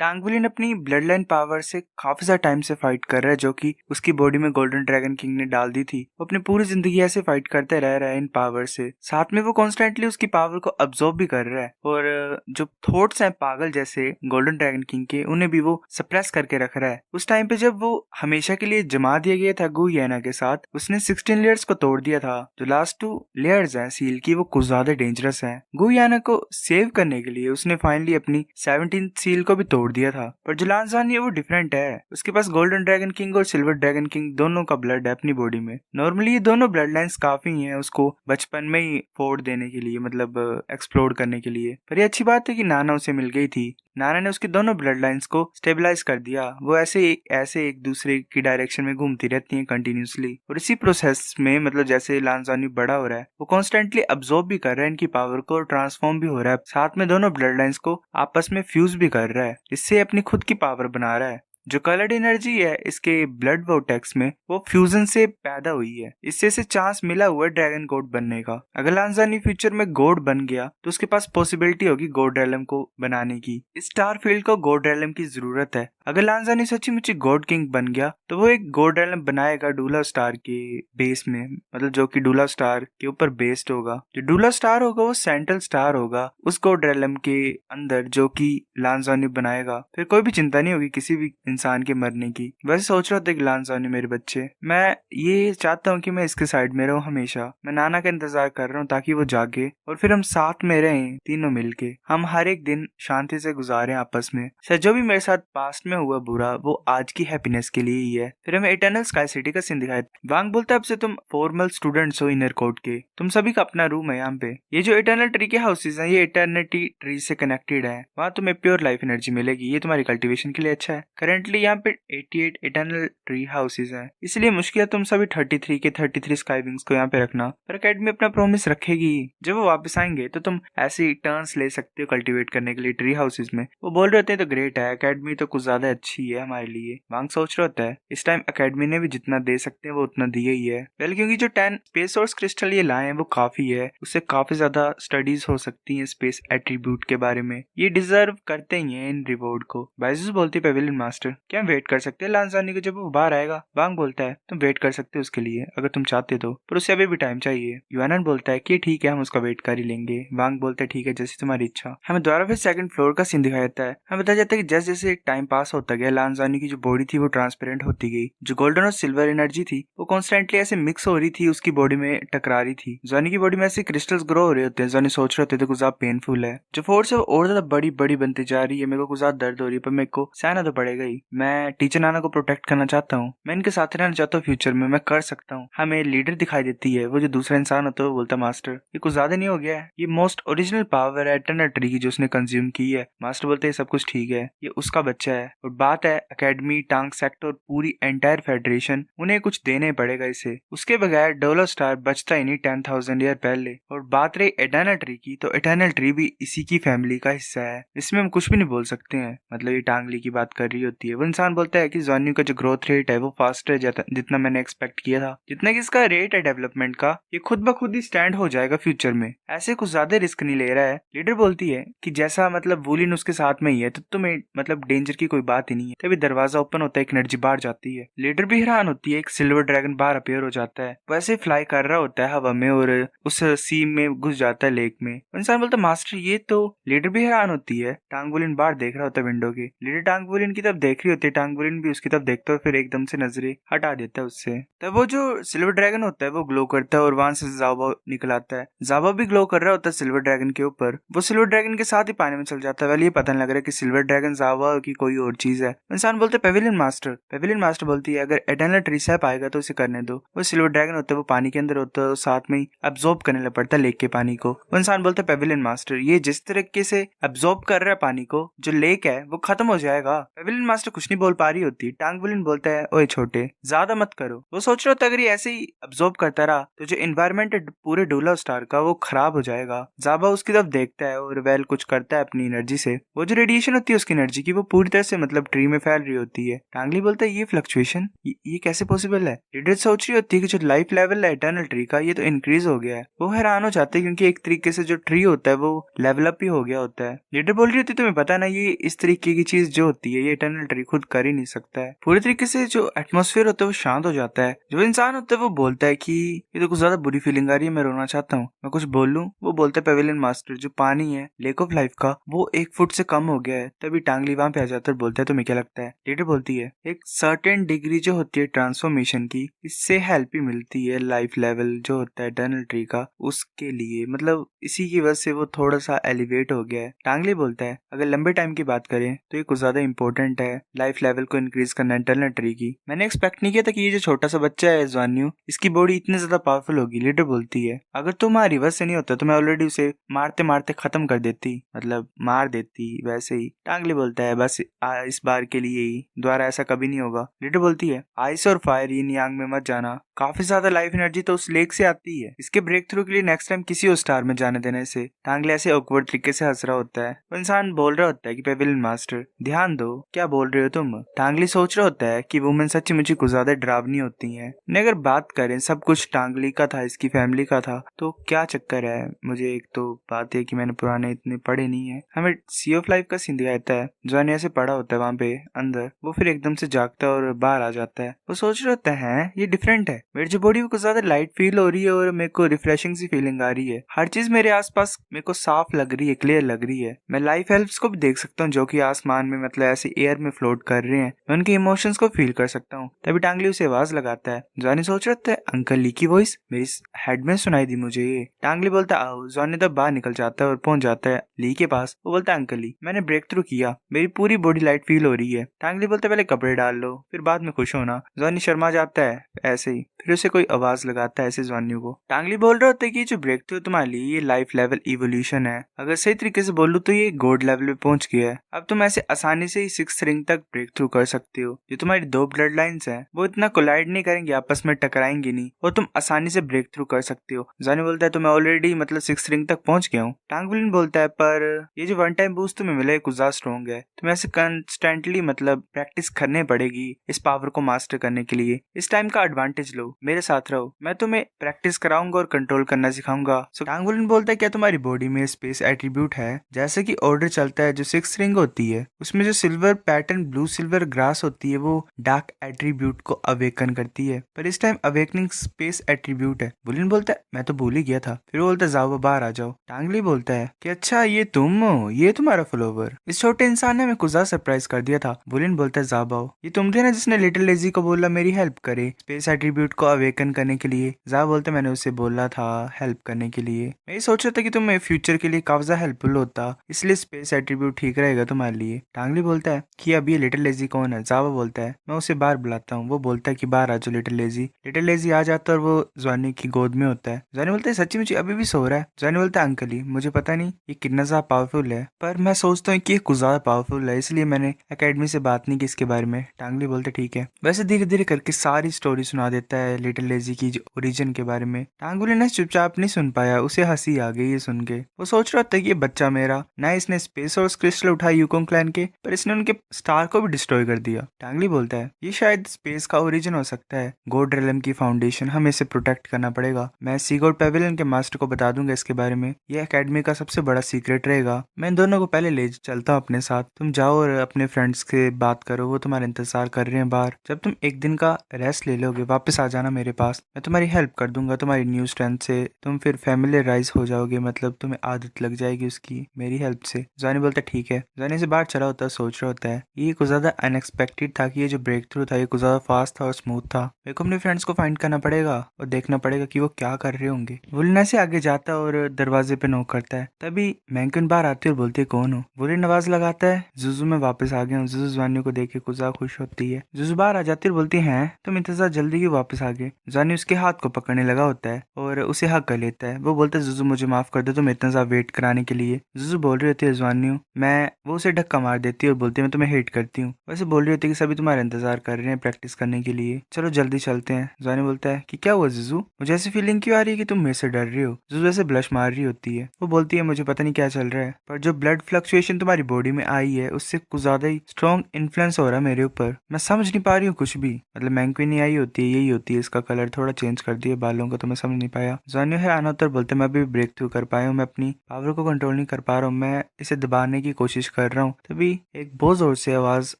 टांग वुलिन अपनी ब्लड लाइन पावर से काफी ज्यादा टाइम से फाइट कर रहा है, जो कि उसकी बॉडी में गोल्डन ड्रैगन किंग ने डाल दी थी। वो अपनी पूरी जिंदगी ऐसे फाइट करते रह रहा है इन पावर से, साथ में वो कॉन्स्टेंटली उसकी पावर को अब्सॉर्ब भी कर रहा है और जो थॉट्स हैं पागल जैसे गोल्डन ड्रैगन किंग के, उन्हें भी वो सप्रेस करके रख रहा है। उस टाइम पे जब वो हमेशा के लिए जमा दिया गया था गु याना के साथ, उसने 16 लेयर्स को तोड़ दिया था। जो लास्ट 2 लेयर्स हैं सील की वो कुछ ज्यादा डेंजरस हैं। गु याना को सेव करने के लिए उसने फाइनली अपनी 17 सील को भी तोड़ दिया था। पर जो लांजानी है वो डिफरेंट है। उसके पास गोल्डन ड्रैगन किंग और सिल्वर ड्रैगन किंग दोनों का ब्लड है अपनी बॉडी में। नॉर्मली ये दोनों ब्लड लाइन्स काफी हैं उसको बचपन में ही फोड़ देने के लिए, मतलब एक्सप्लोर करने के लिए। पर ये अच्छी बात है कि नाना उसे मिल गई थी। नाना ने उसकी दोनों ब्लड लाइन्स को स्टेबलाइज कर दिया। वो ऐसे एक दूसरे की डायरेक्शन में घूमती रहती हैं कंटिन्यूसली, और इसी प्रोसेस में मतलब जैसे लांजानी बड़ा हो रहा है वो कॉन्स्टेंटली अब्सॉर्ब भी कर रहा है इनकी पावर को और ट्रांसफॉर्म भी हो रहा है, साथ में दोनों ब्लड लाइन्स को आपस में फ्यूज भी कर रहा है। इससे अपनी खुद की पावर बना रहा है। जो कलर्ड एनर्जी है इसके ब्लड वोर्टेक्स में वो फ्यूजन से पैदा हुई है। इससे इसे चांस मिला हुआ है ड्रैगन गॉड बनने का। अगर लांजानी फ्यूचर में गॉड बन गया तो उसके पास पॉसिबिलिटी होगी गॉड रेलम को बनाने की। स्टार फील्ड को गॉड रेलम की जरूरत है। अगर लांजानी सच्ची मुच्ची गॉड किंग बन गया तो वो एक गॉड रेलम बनाएगा डूला स्टार के बेस में, मतलब जो कि डूला स्टार के ऊपर बेस्ड होगा। जो डूला स्टार होगा वो सेंट्रल स्टार होगा उस गॉड रेलम के अंदर जो कि लांजानी बनाएगा। फिर कोई भी चिंता नहीं होगी किसी भी इंसान के मरने की। वैसे सोच रहा था कि लांजानी मेरे बच्चे, मैं ये चाहता हूँ कि मैं इसके साइड में रहूँ हमेशा। मैं नाना का इंतजार कर रहा हूँ ताकि वो जागे और फिर हम साथ में रहें तीनों मिलके। हम हर एक दिन शांति से गुजारें आपस में। शायद जो भी मेरे साथ पास्ट में हुआ बुरा वो आज की हैप्पीनेस के लिए ही है। फिर हमें इटर्नल स्काई सिटी का सीन दिखाया। वांग बोलता है अब से तुम फॉर्मल स्टूडेंट्स हो इनर कोर्ट के, तुम सभी का अपना रूम है यहाँ पे। ये जो इटर्नल ट्री के हाउसेज हैं ये इटर्निटी ट्री से कनेक्टेड है। वहाँ तुम्हें प्योर लाइफ एनर्जी मिलेगी। ये तुम्हारी कल्टीवेशन के लिए अच्छा है। करेंटली यहाँ पे 88 इटर्नल ट्री हाउसेज हैं, इसलिए मुश्किल है तुम सभी 33 के 33 स्काई विंग्स को यहाँ पे रखना। पर अकेडमी अपना प्रॉमिस रखेगी। जब वो वापस आएंगे तो तुम ऐसे टर्न्स ले सकते हो कल्टीवेट करने के लिए ट्री हाउसेज में। वो बोल रहे होते हैं तो ग्रेट है, अकेडमी तो कुछ ज्यादा अच्छी है हमारे लिए। वांग सोच रहा होता है इस टाइम अकेडमी ने भी जितना दे सकते हैं वो उतना दिया ही है। वेल क्योंकि जो 10 स्पेस सोर्स क्रिस्टल ये लाए हैं वो काफी है, उससे काफी ज्यादा स्टडीज हो सकती है स्पेस एट्रीब्यूट के बारे में। ये डिजर्व करते ही है इन रिवॉर्ड को। बाइजुस बोलती है पेविलियन मास्टर क्या हम वेट कर सकते हैं लांजानी को जब वो बाहर आएगा। वांग बोलता है तुम वेट कर सकते हो उसके लिए अगर तुम चाहते तो, पर उसे अभी भी टाइम चाहिए। युआनन बोलता है कि ठीक है हम उसका वेट कर ही लेंगे। वांग बोलता है ठीक है जैसी तुम्हारी इच्छा। हमें दोबारा फिर सेकंड फ्लोर का सीन दिखाया जाता है। हमें बताया जाता है कि जैसे जैसे टाइम पास होता गया लांजानी की जो बॉडी थी वो ट्रांसपेरेंट होती गई। जो गोल्डन और सिल्वर एनर्जी थी वो कॉन्स्टेंटली ऐसे मिक्स हो रही थी, उसकी बॉडी में टकरा रही थी। जॉनी की बॉडी में ऐसे क्रिस्टल्स ग्रो हो रहे होते हैं। जॉनी सोच रहे होते थे कुछ ज्यादा पेनफुल है। जो फोर्स है वो और ज्यादा बड़ी बड़ी बनती जा रही है। मेरे को कुछ ज्यादा दर्द हो रही है पर मेरे को सहना तो पड़ेगा ही। मैं टीचर नाना को प्रोटेक्ट करना चाहता हूँ। मैं इनके साथ रहना चाहता हूँ फ्यूचर में, मैं कर सकता हूँ। हमें लीडर दिखाई देती है। वो जो दूसरा इंसान होता है वो बोलता मास्टर ये कुछ ज्यादा नहीं हो गया है। ये मोस्ट ओरिजिनल पावर है इटर्नल ट्री की जो उसने कंज्यूम की है। मास्टर बोलते हैं सब कुछ ठीक है, ये उसका बच्चा है। और बात है अकेडमी, टांग सेक्टर और पूरी एंटायर फेडरेशन उन्हें कुछ देने पड़ेगा इसे। उसके बगैर डोलो स्टार बचता ही नहीं 10,000 ईयर पहले। और बात रही इटर्नल ट्री की तो इटर्नल ट्री भी इसी की फैमिली का हिस्सा है। इसमें हम कुछ भी नहीं बोल सकते हैं। मतलब ये टांगली की बात कर रही होती है। वो इंसान बोलता है कि जॉनी का जो ग्रोथ रेट है वो फास्ट है जितना मैंने एक्सपेक्ट किया था। जितना कि इसका रेट है डेवलपमेंट का ये खुद ब खुद ही स्टैंड हो जाएगा फ्यूचर में। ऐसे कुछ ज्यादा रिस्क नहीं ले रहा है। लीडर बोलती है कि जैसा मतलब वुलिन उसके साथ में ही है तो तुम्हें मतलब डेंजर की कोई बात ही नहीं है। तभी दरवाजा ओपन होता है, एक एनर्जी बाहर जाती है। लीडर भी हैरान होती है, एक सिल्वर ड्रैगन बाहर अपीयर हो जाता है, वैसे फ्लाई कर रहा होता है हवा में और उस सी में घुस जाता है लेक में। इंसान बोलता है मास्टर ये तो। लीडर भी हैरान होती है, टांगबुलिन बाहर देख रहा होता है विंडो के। लीडर टांगबुलिन की तरफ देख रही होती है, टांगबुलिन भी उसकी तरफ देखता है, फिर एकदम से नजरें हटा देता है उससे। तब वो जो सिल्वर ड्रैगन होता है वो ग्लो करता है और वहां से जावा निकल आता है। जावा भी ग्लो कर रहा होता है सिल्वर ड्रैगन के ऊपर। वो सिल्वर ड्रैगन के साथ ही पानी में चल जाता है। वाले ये पता नहीं लग रहा है कि सिल्वर ड्रैगन जावा की कोई और चीज है। इंसान बोलते पेविलियन मास्टर। पेविलियन मास्टर बोलती है अगर एटर्नल ट्रीसैप आएगा तो उसे करने दो। वो सिल्वर ड्रैगन होता है, वो पानी के अंदर होता है, साथ में ही अब्सॉर्ब करने लग पड़ता है लेक के पानी को। वो इंसान बोलता है पेविलियन मास्टर ये जिस तरीके से अब्सॉर्ब कर रहा है पानी को, जो लेक है वो खत्म हो जाएगा। पेविलियन मास्टर कुछ नहीं बोल पा रही होती। टांगबुलिन बोलता है ओए छोटे ज्यादा मत करो। वो सोच रहा होता है अगर ये ऐसे ही अब्सॉर्ब करता रहा तो जो एनवायरमेंट है पूरे डोला स्टार का वो खराब हो जाएगा। जाबा उसकी तरफ देखता है और वेल कुछ करता है अपनी एनर्जी से। वो जो रेडिएशन होती है उसकी एनर्जी की वो पूरी तरह से मतलब ट्री में फैल रही होती है। टांगली बोलता है ये फ्लक्चुएशन ये कैसे पॉसिबल है। लीडर सोच रही होती है कि जो लाइफ लेवल है इटर्नल ट्री का ये तो इंक्रीज हो गया है। वो हैरान हो जाते हैं क्योंकि एक तरीके से जो ट्री होता है वो लेवल अप ही हो गया होता है। लीडर बोल रही होती है तुम्हें पता ना ये इस तरीके की चीज जो होती है ये इटर्नल ट्री खुद कर ही नहीं सकता है। पूरी तरीके से जो एटमोस्फेयर होता है वो शांत हो जाता है। जो इंसान होता है वो बोलता है कि ये तो कुछ ज्यादा बुरी फीलिंग आ रही है, मैं रोना चाहता हूँ, मैं कुछ बोल लूं। वो बोलता है पेविलियन मास्टर जो पानी है लेक ऑफ लाइफ का वो 1 फुट से कम हो गया है। तभी टांगली वहां पे आ जाता है और बोलता है तुम्हें क्या लगता है। लीडर बोलती है एक सर्टेन डिग्री जो होती है ट्रांसफॉर्मेशन की इससे हेल्प ही मिलती है लाइफ लेवल जो होता है इटर्नल ट्री का उसके लिए, मतलब इसी की वजह से वो थोड़ा सा एलिवेट हो गया है। टांगली बोलता है अगर लंबे टाइम की बात करें तो ये कुछ ज्यादा इंपॉर्टेंट है लाइफ लेवल को इंक्रीज करना इटर्नल ट्री की। मैंने एक्सपेक्ट नहीं किया था कि ये जो छोटा सा बच्चा है ज़्वान्यू इसकी बॉडी इतनी ज्यादा पावरफुल होगी। लीडर बोलती है अगर तुम्हारी वजह से नहीं होता तो मैं ऑलरेडी उसे मारते मारते खत्म कर देती, मतलब मार देती वैसे ही। टांगली बोलता है बस इस बार के लिए ही, दोबारा ऐसा कभी नहीं होगा। लीडर बोलती है आइस और फायर yin yang में मत जाना, काफी ज्यादा लाइफ एनर्जी तो उस लेक से आती है, इसके ब्रेक थ्रू के लिए नेक्स्ट टाइम किसी और स्टार में जाने देने से। टांगले ऐसे ऑकवर्ड तरीके से हंस रहा होता है। वो इंसान बोल रहा होता है कि पेविलियन मास्टर ध्यान दो क्या बोल रहे हो तुम। टांगली सोच रहा होता है कि वुमेन सच्ची मुझे कुछ ज्यादा डरावनी होती है। अगर बात करें सब कुछ टांगली का था, इसकी फैमिली का था, तो क्या चक्कर है। मुझे एक तो बात है कि मैंने पुराने इतने पढ़े नहीं है। हमें सी ऑफ लाइफ का सीन दिखाता है, जॉनी ऐसे पड़ा होता है वहां पे अंदर, वो फिर एकदम से जागता है और बाहर आ जाता है। वो सोच रहा होता है ये डिफरेंट है, मेरी जो बॉडी कुछ ज्यादा लाइट फील हो रही है और मेरे को रिफ्रेशिंग सी फीलिंग आ रही है। हर चीज मेरे आसपास मेरे को साफ लग रही है, क्लियर लग रही है। मैं लाइफ हेल्प्स को भी देख सकता हूँ जो कि आसमान में मतलब ऐसे एयर में फ्लोट कर रहे हैं। मैं उनके इमोशंस को फील कर सकता हूँ। तभी टांगली उसे आवाज लगाता है। जॉनी सोच रहा था अंकल ली की वॉइस मेरी हेड में सुनाई दी मुझे ये। टांगली बोलता आओ। जॉनी तब बाहर निकल जाता है और पहुंच जाता है ली के पास। वो बोलता है अंकल ली मैंने ब्रेक थ्रू किया, मेरी पूरी बॉडी लाइट फील हो रही है। टांगली बोलता पहले कपड़े डाल लो फिर बाद में खुश होना। जॉनी शर्मा जाता है ऐसे ही, फिर उसे कोई आवाज लगाता है ऐसे जॉनी को। टांगली बोल रहा होता है कि जो ब्रेक थ्रू तुम्हारे लिए ये लाइफ लेवल इवोल्यूशन है, अगर सही तरीके से बोलूं तो ये गॉड लेवल पे पहुंच गया है। अब तुम ऐसे आसानी से ही 6th रिंग तक ब्रेक थ्रू कर सकते हो। जो तुम्हारी 2 ब्लड लाइन्स है वो इतना कोलाइड नहीं करेंगे, आपस में टकराएंगी नहीं और तुम आसानी से ब्रेक थ्रू कर सकते हो। जॉनी बोलता है तो मैं ऑलरेडी मतलब 6th रिंग तक पहुंच गया हूँ। टांगबुलिन बोलता है पर ये जो वन टाइम बूस्ट तुम्हें मिला है कुछ ज्यादा स्ट्रॉन्ग है, तुम्हें ऐसे कंस्टेंटली मतलब प्रैक्टिस करने पड़ेगी इस पावर को मास्टर करने के लिए। इस टाइम का एडवांटेज लो, मेरे साथ रहो, मैं तुम्हें प्रैक्टिस कराऊंगा और कंट्रोल करना सिखाऊंगा। सो टांगबुलिन बोलता है क्या तुम्हारी बॉडी में स्पेस एट्रीब्यूट है, जैसे कि ऑर्डर चलता है जो 6th रिंग होती है उसमें जो silver pattern blue silver grass होती है वो डार्क एट्रीब्यूट को अवेकन करती है, पर इस टाइम अवेकनिंग स्पेस एट्रीब्यूट है। बुलिन बोलता है मैं तो भूल ही गया था। फिर वो बोलता है जाओ बाहर आ जाओ। टांगली बोलता है कि अच्छा ये तुम हो, ये तुम्हारा फॉलोवर। इस छोटे इंसान ने हमें कुछ ज्यादा सरप्राइज कर दिया था। बुलिन बोलता है जाओ ये तुम थे ना जिसने लिटिल लेजी को बोला मेरी हेल्प करे स्पेस एट्रीब्यूट को अवेकन करने के लिए। जा बोलते मैंने उसे बोला था हेल्प करने के लिए, मैं ये सोच रहा था कि तुम फ्यूचर के लिए काफी ज्यादा हेल्पफुल होता, इसलिए स्पेस एट्रीब्यूट ठीक रहेगा तुम्हारे लिए। टांगली बोलता है कि अब ये लिटिल लेजी कौन है। जावा बोलता है मैं उसे बाहर बुलाता हूँ। वो बोलता है कि बाहर आ जाओ लिटिल लेजी। लिटिल लेजी आ जाता है और वो जॉनी की गोद में होता है। जॉनी बोलता है सच्ची मुझे अभी भी सो रहा है। जॉनी बोलता है अंकल ही मुझे पता नहीं ये कितना ज्यादा पावरफुल है, पर मैं सोचता हूँ कि ये कुछ ज्यादा पावरफुल है, इसलिए मैंने एकेडमी से बात नहीं की इसके बारे में। टांगली बोलते ठीक है। वैसे धीरे धीरे करके सारी स्टोरी सुना देता है लिटिल लेजी की ओरिजिन के बारे में। टांगुली ने चुपचाप नहीं सुन पाया, उसे हंसी आ गई ये सुन के। वो सोच रहा था कि ये बच्चा मेरा ना इसने स्पेस और क्रिस्टल उठाया यूकोंग क्लैन के, पर इसने उनके स्टार को भी डिस्ट्रॉय कर दिया। टांगली बोलता है ये शायद स्पेस का ओरिजिन हो सकता है, गॉड रेलम की फाउंडेशन, हमें इसे प्रोटेक्ट करना पड़ेगा। मैं सी गॉड पेविलियन के मास्टर को बता दूंगा इसके बारे में, ये एकेडमी का सबसे बड़ा सीक्रेट रहेगा। मैं इन दोनों को पहले ले चलता हूँ अपने साथ, तुम जाओ और अपने अपने फ्रेंड्स से बात करो, वो तुम्हारा इंतजार कर रहे हैं बाहर। जब तुम एक दिन का रेस्ट ले लोगे वापस आ जाना मेरे पास, मैं तुम्हारी हेल्प कर दूंगा तुम्हारी न्यू स्ट्रेंथ से। तुम फिर फैमिलियराइज हो जाओगे, मतलब तुम्हें आदत लग जाएगी उसकी मेरी हेल्प से। जॉनी बोलता है ठीक है। जॉनी से बाहर चला होता है, सोच रहा होता है ये कुछ ज्यादा अनएक्सपेक्टेड था कि ये जो ब्रेक थ्रू था ये कुछ ज्यादा फास्ट था और स्मूथ था। मेरे को अपने फ्रेंड्स को फाइंड करना पड़ेगा और देखना पड़ेगा कि वो क्या कर रहे होंगे। वुलिन से आगे जाता है और दरवाजे पे नॉक करता है। तभी मैंकिन बाहर आती है और बोलती है कौन हो। वुलिन आवाज लगाता है जुजू मैं वापस आ गया हूँ। जुजू जॉनी को देख के कुछ ज्यादा खुश होती है। जुजू बाहर आ जाती है और बोलती है तुम इतना ज्यादा जल्दी क्यों वापस आ गए। जॉनी उसके हाथ को पकड़ने लगा होता है और उसे हक कर लेता है। वो बोलता है जुजू मुझे माफ कर दो तुम इतना ज्यादा वेट कराने के लिए। जुजू बोल रही होती है जॉनी मैं, वो उसे धक्का मार देती है और बोलती है मैं तुम्हें हेट करती हूँ। वैसे बोल रही होती है कि सभी तुम्हारा इंतजार कर रहे हैं प्रैक्टिस करने के लिए, चलो जल्दी चलते हैं। जॉनी बोलता है कि क्या हुआ जुजू, मुझे ऐसी फीलिंग क्यों आ रही है कि तुम मेरे से डर रही हो। जुजू ऐसे ब्लश मार रही होती है। वो बोलती है मुझे पता नहीं क्या चल रहा है पर जो ब्लड फ्लक्चुएशन तुम्हारी बॉडी में आई है उससे कुछ ज्यादा ही स्ट्रॉन्ग इन्फ्लुएंस हो रहा है मेरे ऊपर। मैं समझ नहीं पा रही हूँ कुछ भी, मतलब मैंक्विन नहीं आई होती है यही होती है, इसका कलर थोड़ा चेंज कर दिया बालों का तो मैं समझ नहीं पाया। जॉनी हैरान होता है, बोलते मैं अभी ब्रेक थ्रू कर पाया हूँ, मैं अपनी पावर को कंट्रोल नहीं कर पा रहा हूँ, मैं इसे दबाने की कोशिश कर रहा हूँ। तभी एक बहुत जोर से आवाज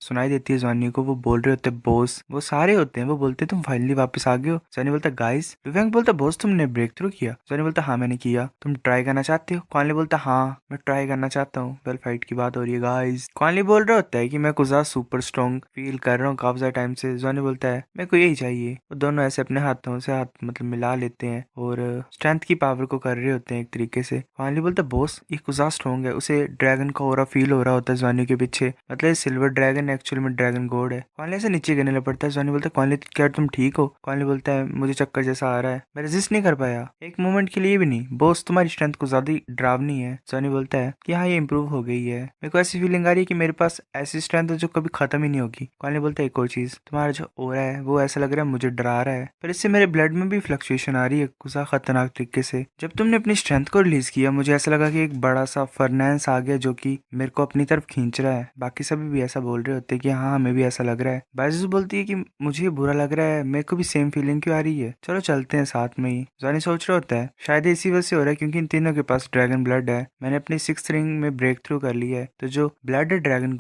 सुनाई देती है जॉनी को। वो बोल रहे होते बॉस, वो सारे होते हैं। वो बोलते तुम फाइनली वापस आ गए हो। जॉनी बोलता गाइस। लुफैंग बोलता बॉस तुमने ब्रेक थ्रू किया। जॉनी बोलता हाँ मैंने किया, तुम ट्राई करना चाहते हो। कॉनली बोलता हाँ मैं ट्राई करना चाहता हूँ। वेल फाइट की बात हो रही है गाइस। कॉनली बोल रहा होता है कि मैं कुछ सुपर स्ट्रॉन्ग फील कर रहा हूँ काफी ज्यादा टाइम से। जॉनी बोलता है मेरे को यही चाहिए। वो दोनों ऐसे अपने हाथों से हाथ मतलब मिला लेते हैं और स्ट्रेंथ की पावर को कर रहे होते हैं एक तरीके से। कॉनली बोलता है बॉस ये कुछ स्ट्रॉन्ग है, उसे ड्रैगन का ऑरा फील हो रहा होता है जॉनी के पीछे, मतलब सिल्वर ड्रैगन एक्चुअली में ड्रैगन गॉड है। कॉनली से नीचे गिरने लग पड़ता है। जॉनी बोलता है कॉनली क्या तुम ठीक हो। कॉनली बोलता है मुझे चक्कर जैसा आ रहा है, मैं रेजिस्ट नहीं कर पाया एक मोमेंट के लिए भी नहीं। बॉस तुम्हारी स्ट्रेंथ को ज्यादा डरावनी है। जॉनी बोलता है कि हाँ ये इंप्रूव हो गई है, मेरे को ऐसी फीलिंग आ रही है कि मेरे पास ऐसी स्ट्रेंथ है जो कभी खत्म ही नहीं होगी। कॉनली बोलता है एक और चीज, तुम्हारा जो ऑरा है वो ऐसा लग रहा है मुझे डरा रहा है, पर इससे मेरे ब्लड में भी फ्लक्चुएशन आ रही है कुछ खतरनाक तरीके से। जब तुमने अपनी स्ट्रेंथ को रिलीज किया मुझे ऐसा लगा कि एक बड़ा सा फर्नेंस आ गया जो कि मेरे को अपनी तरफ खींच रहा है। बाकी सभी भी ऐसा बोल रहे होते हैं कि हाँ हमें भी ऐसा लग रहा है। बाइजू बोलती है कि मुझे बुरा लग रहा है, मेरे को भी सेम फीलिंग क्यों आ रही है, चलो चलते हैं साथ में ही। जॉनी सोच रहा होता है शायद इसी वजह से हो रहा है क्योंकि इन तीनों के पास ड्रैगन ब्लड है। मैंने अपनी 6th रिंग में ब्रेक थ्रू कर लिया है तो जो ब्लड है ड्रैगन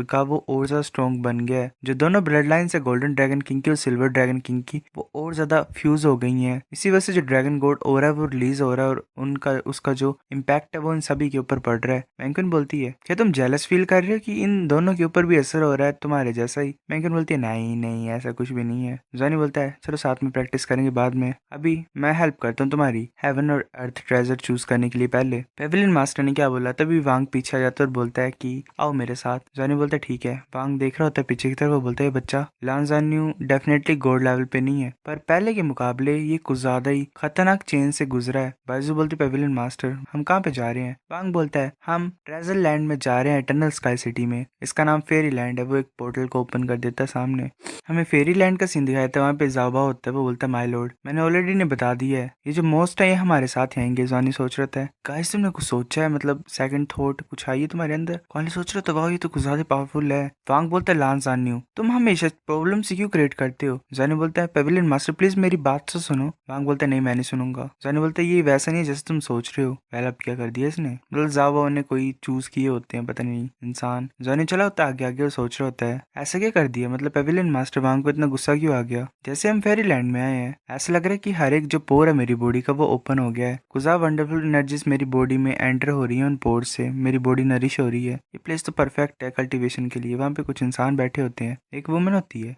का वो और ज्यादा स्ट्रॉन्ग बन गया है। जो दोनों ब्लड लाइन है गोल्डन ड्रैगन किंग की और सिल्वर ड्रैगन किंग की वो और ज्यादा फ्यूज हो गई है। इसी वजह से जो ड्रैगन गॉड हो रहा है वो रिलीज हो रहा है और उनका उसका जो इम्पैक्ट है वो इन सभी के ऊपर पड़ रहा है। मैंकिन बोलती है क्या तुम जेलस फील कर रहे हो कि इन दोनों के ऊपर भी असर हो रहा है तुम्हारे जैसा ही। मैंकिन बोलती है नहीं नहीं ऐसा कुछ भी नहीं है। जॉनी बोलता है चलो साथ में प्रैक्टिस करेंगे बाद में, अभी मैं हेल्प करता हूँ तुम्हारी हेवन और अर्थ ट्रेजर चूज करने के लिए। पहले पेविलियन मास्टर ने क्या बोला तभी वांग पीछे आ जाता है और बोलता है कि आओ मेरे साथ। जॉनी बोलता है ठीक है। वांग देख रहा होता है पीछे की तरफ, वो बोलता है बच्चा लान जानू डेफिनेटली गॉड लेवल पे नहीं है पर पहले के मुकाबले ये कुछ ज्यादा ही खतरनाक चेंज से गुजरा है। बाइजू बोलती पेविलियन मास्टर हम कहाँ पे जा रहे हैं। वांग बोलता है हम ट्रेजर लैंड में जा रहे हैं, इटर्नल स्काई सिटी में, इसका नाम फेरी लैंड है। वो एक पोर्टल को ओपन कर देता है सामने, हमें फेरी लैंड का सीन दिखाया था, वहाँ पे जाबा होता है। वो बोलता है माय लॉर्ड मैंने ऑलरेडी ने बता दिया है ये जो मोस्ट है ये हमारे साथ आएंगे। जॉनी सोच रहा था गाइस तुमने कुछ सोचा है, मतलब सेकंड थॉट कुछ आई है तुम्हारे अंदर। कॉनी सोच रहा था वाह ये तो कुछ ज्यादा पावरफुल है। वांग बोलता है लान जानू तुम हमेशा प्रॉब्लम से क्यों क्रिएट करते हो। जॉनी बोलता है पेविलियन मास्टर प्लीज मेरी बात तो सुनो। वांग बोलता है नहीं मैं नहीं सुनूंगा। जॉनी बोलता है ये वैसा नहीं जैसे तुम सोच रहे हो। पहले अब क्या कर दिया इसने, मतलब जावा ने कोई चूज किए होते हैं पता नहीं इंसान। जॉनी चला होता है आगे आगे और सोच रहा होता है ऐसा क्या कर दिया, मतलब पेविलियन मास्टर वांग को इतना गुस्सा क्यों आ गया। जैसे हम फेरी लैंड में आए हैं ऐसा लग रहा है कि हर एक जो पोर है मेरी बॉडी का वो ओपन हो गया है, कुछ वंडरफुल एनर्जीज मेरी बॉडी में एंटर हो रही है उन पोर से, मेरी बॉडी नरिश हो रही है। ये प्लेस तो परफेक्ट है कल्टीवेशन के लिए। वहाँ पे कुछ इंसान बैठे होते हैं, एक वुमन होती है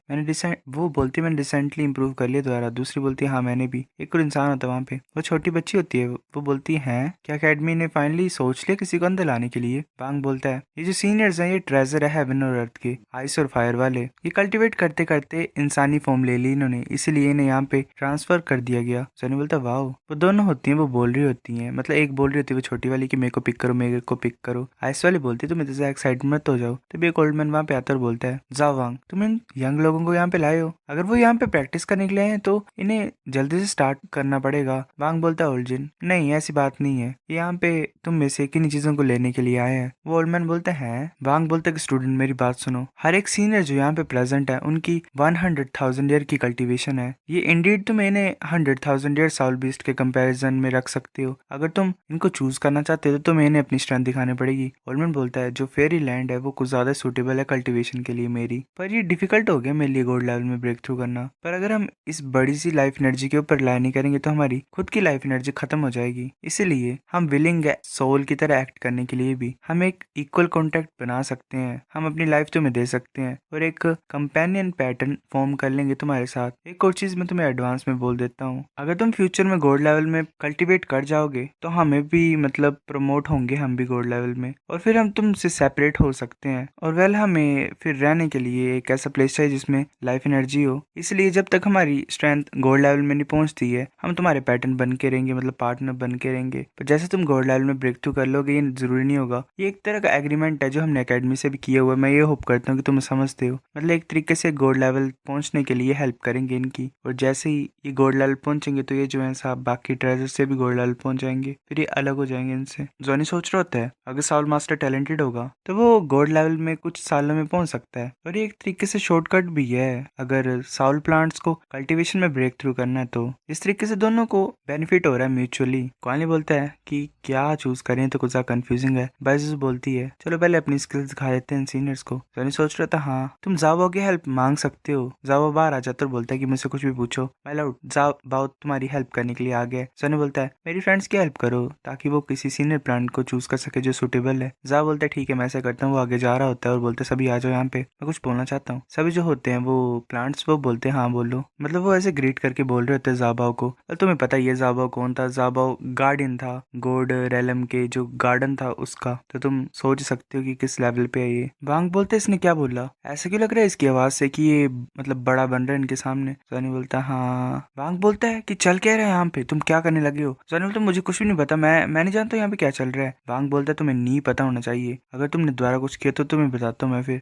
वो बोलती है मैंने रिसेंटली इंप्रूव कर लिया दोबारा। दूसरी बोलती है हाँ मैंने भी। एक और इंसान होता है वहाँ पे, वो छोटी बच्ची होती है, वो बोलती है क्या अकेडमी ने फाइनली सोच लिया किसी को अंदर लाने के लिए। वांग बोलता है ये जो सीनियर्स हैं ये ट्रेजर है हेवन और अर्थ के, आइस और फायर वाले, ये कल्टीवेट करते करते इंसानी फॉर्म ले ली इन्होंने, इसीलिए इन्हें यहाँ पे ट्रांसफर कर दिया गया। सनी बोलता है वाओ। वो दोनों होती हैं वो बोल रही होती हैं, मतलब एक बोल रही होती है वो छोटी वाली कि मेरे को पिक करो मेरे को पिक करो। आइस वाली बोलती है तुम इधर से एक्साइट मत हो जाओ। तभी एक ओल्ड मैन वहाँ पे आता और बोलता है जाओ वांग तुम इन यंग लोगों को यहाँ पे लाए हो, अगर वो यहाँ पे प्रैक्टिस करने के लिए हैं तो इन्हें जल्दी से स्टार्ट करना पड़ेगा। वांग बोलता है ओल्जिन नहीं ऐसी बात नहीं है, यहाँ पे तुम में से किन्हीं चीजों को लेने के लिए आए हैं। वो ओल्ड मैन बोलते हैं वांग बोलता है कि स्टूडेंट मेरी बात सुनो, हर एक सीनियर जो यहाँ पे प्रेजेंट है उनकी 100,000 ईयर की कल्टीवेशन है। ये इंडीड तुम इन्हें 100,000 ईयर साउल बीस्ट के कंपैरिजन में रख सकते हो। अगर तुम इनको चूज करना चाहते हो तो तुम्हें इन्हें अपनी स्ट्रेंथ दिखानी पड़ेगी। ओल्ड मैन बोलता है जो फेरी लैंड है वो कुछ ज्यादा ज़्यादा सूटेबल है कल्टीवेशन के लिए मेरी, पर ये डिफिकल्ट हो गया मेरे लिए गोल्ड लेवल में ब्रेक थ्रू करना। पर अगर हम इस बड़ी सी लाइफ एनर्जी के ऊपर रिलाई नहीं करेंगे तो हमारी खुद की लाइफ एनर्जी खत्म हो जाएगी। इसीलिए हम विलिंग है सोल की तरह एक्ट करने के लिए भी हम एक इक्वल कॉन्टेक्ट बना सकते हैं। हम अपनी लाइफ तुम्हें दे सकते हैं और एक कंपेनियन पैटर्न फॉर्म कर लेंगे तुम्हारे साथ। एक और चीज मैं तुम्हें एडवांस में बोल देता हूँ, अगर तुम फ्यूचर में गोल्ड लेवल में कल्टीवेट कर जाओगे तो हमें भी मतलब प्रमोट होंगे हम भी गोल्ड लेवल में, और फिर हम तुमसे सेपरेट हो सकते हैं। और वेल हमें फिर रहने के लिए एक ऐसा प्लेस चाहिए जिसमें लाइफ एनर्जी हो। इसलिए जब तक हमारी स्ट्रेंथ गोल्ड लेवल में नहीं पहुंचती है हम तुम्हारे पैटर्न बन के रहेंगे, मतलब पार्टनर बन के रहेंगे। पर जैसे तुम गोल्ड लेवल में ब्रेक थ्रू कर लोगे ये जरूरी नहीं होगा। ये एक तरह का एग्रीमेंट है जो हमने अकेडमी से भी किया हुआ है। मैं ये होप करता हूँ कि तुम समझते हो, मतलब एक तरीके से गोल्ड लेवल पहुंचने के लिए हेल्प करेंगे इनकी। और जैसे ही ये गोल्ड लेवल पहुंचेंगे तो ये जो है साहब बाकी ट्रेजर से भी गोल्ड लेवल पहुंच जाएंगे, फिर ये अलग हो जाएंगे इनसे। जॉनी सोच रहा होता है अगर साउल मास्टर टैलेंटेड होगा तो वो गोल्ड लेवल में कुछ सालों में पहुंच सकता है, और ये एक तरीके से शॉर्टकट भी है अगर साउल प्लांट्स को कल्टीवेशन में ब्रेक थ्रू करना है। तो इस तरीके से दोनों को बेनिफिट हो रहा है म्यूचुअली। कॉली बोलता है कि क्या चूज करें, तो कुछ ज्यादा कंफ्यूजिंग है। बाइजुस बोलती है चलो पहले अपनी स्किल्स दिखा देते हैं सीनियर्स को। जॉनी सोच रहा था हाँ तुम जावो की हेल्प मांग सकते हो। जावो बाहर आ जाता और बोलता है कि मुझसे कुछ भी पूछो, माय लॉर्ड जाओ तुम्हारी हेल्प करने के लिए आ गया। जॉनी बोलता है मेरी फ्रेंड्स की हेल्प करो ताकि वो किसी सीनियर प्लांट को चूज कर सके जो सुटेबल है। जा बोलता है ठीक है मैं ऐसा करता हूँ। वो आगे जा रहा होता है और बोलते सभी आ जाओ यहाँ पे, मैं कुछ बोलना चाहता हूँ। सभी जो होते हैं वो प्लांट्स वो बोलते हैं हाँ बोलो, मतलब वो ऐसे ग्रीट करके बोल रहे होते हैं जाबाओ को। और तुम्हें पता ही है जाबाओ कौन था, जाबाओ गार्डियन था गोड रेलम के जो गार्डन था उसका। तो तुम सोच सकते हो कि किस लेवल पे है ये। वांग बोलते इसने क्या बोला, ऐसा क्यों लग रहा है इसकी आवाज से कि ये मतलब बड़ा बन रहा है इनके सामने। जॉनी बोलता है हाँ। वांग बोलता है कि चल क्या रहा है यहाँ पे, तुम क्या करने लगे हो। जॉनी बोलता है मुझे कुछ भी नहीं पता, मैं नहीं जानता यहाँ पे क्या चल रहा है। वांग बोलता है तुम्हें नहीं पता होना चाहिए, अगर तुमने दोबारा कुछ किया तो तुम्हें बताता हूँ मैं फिर।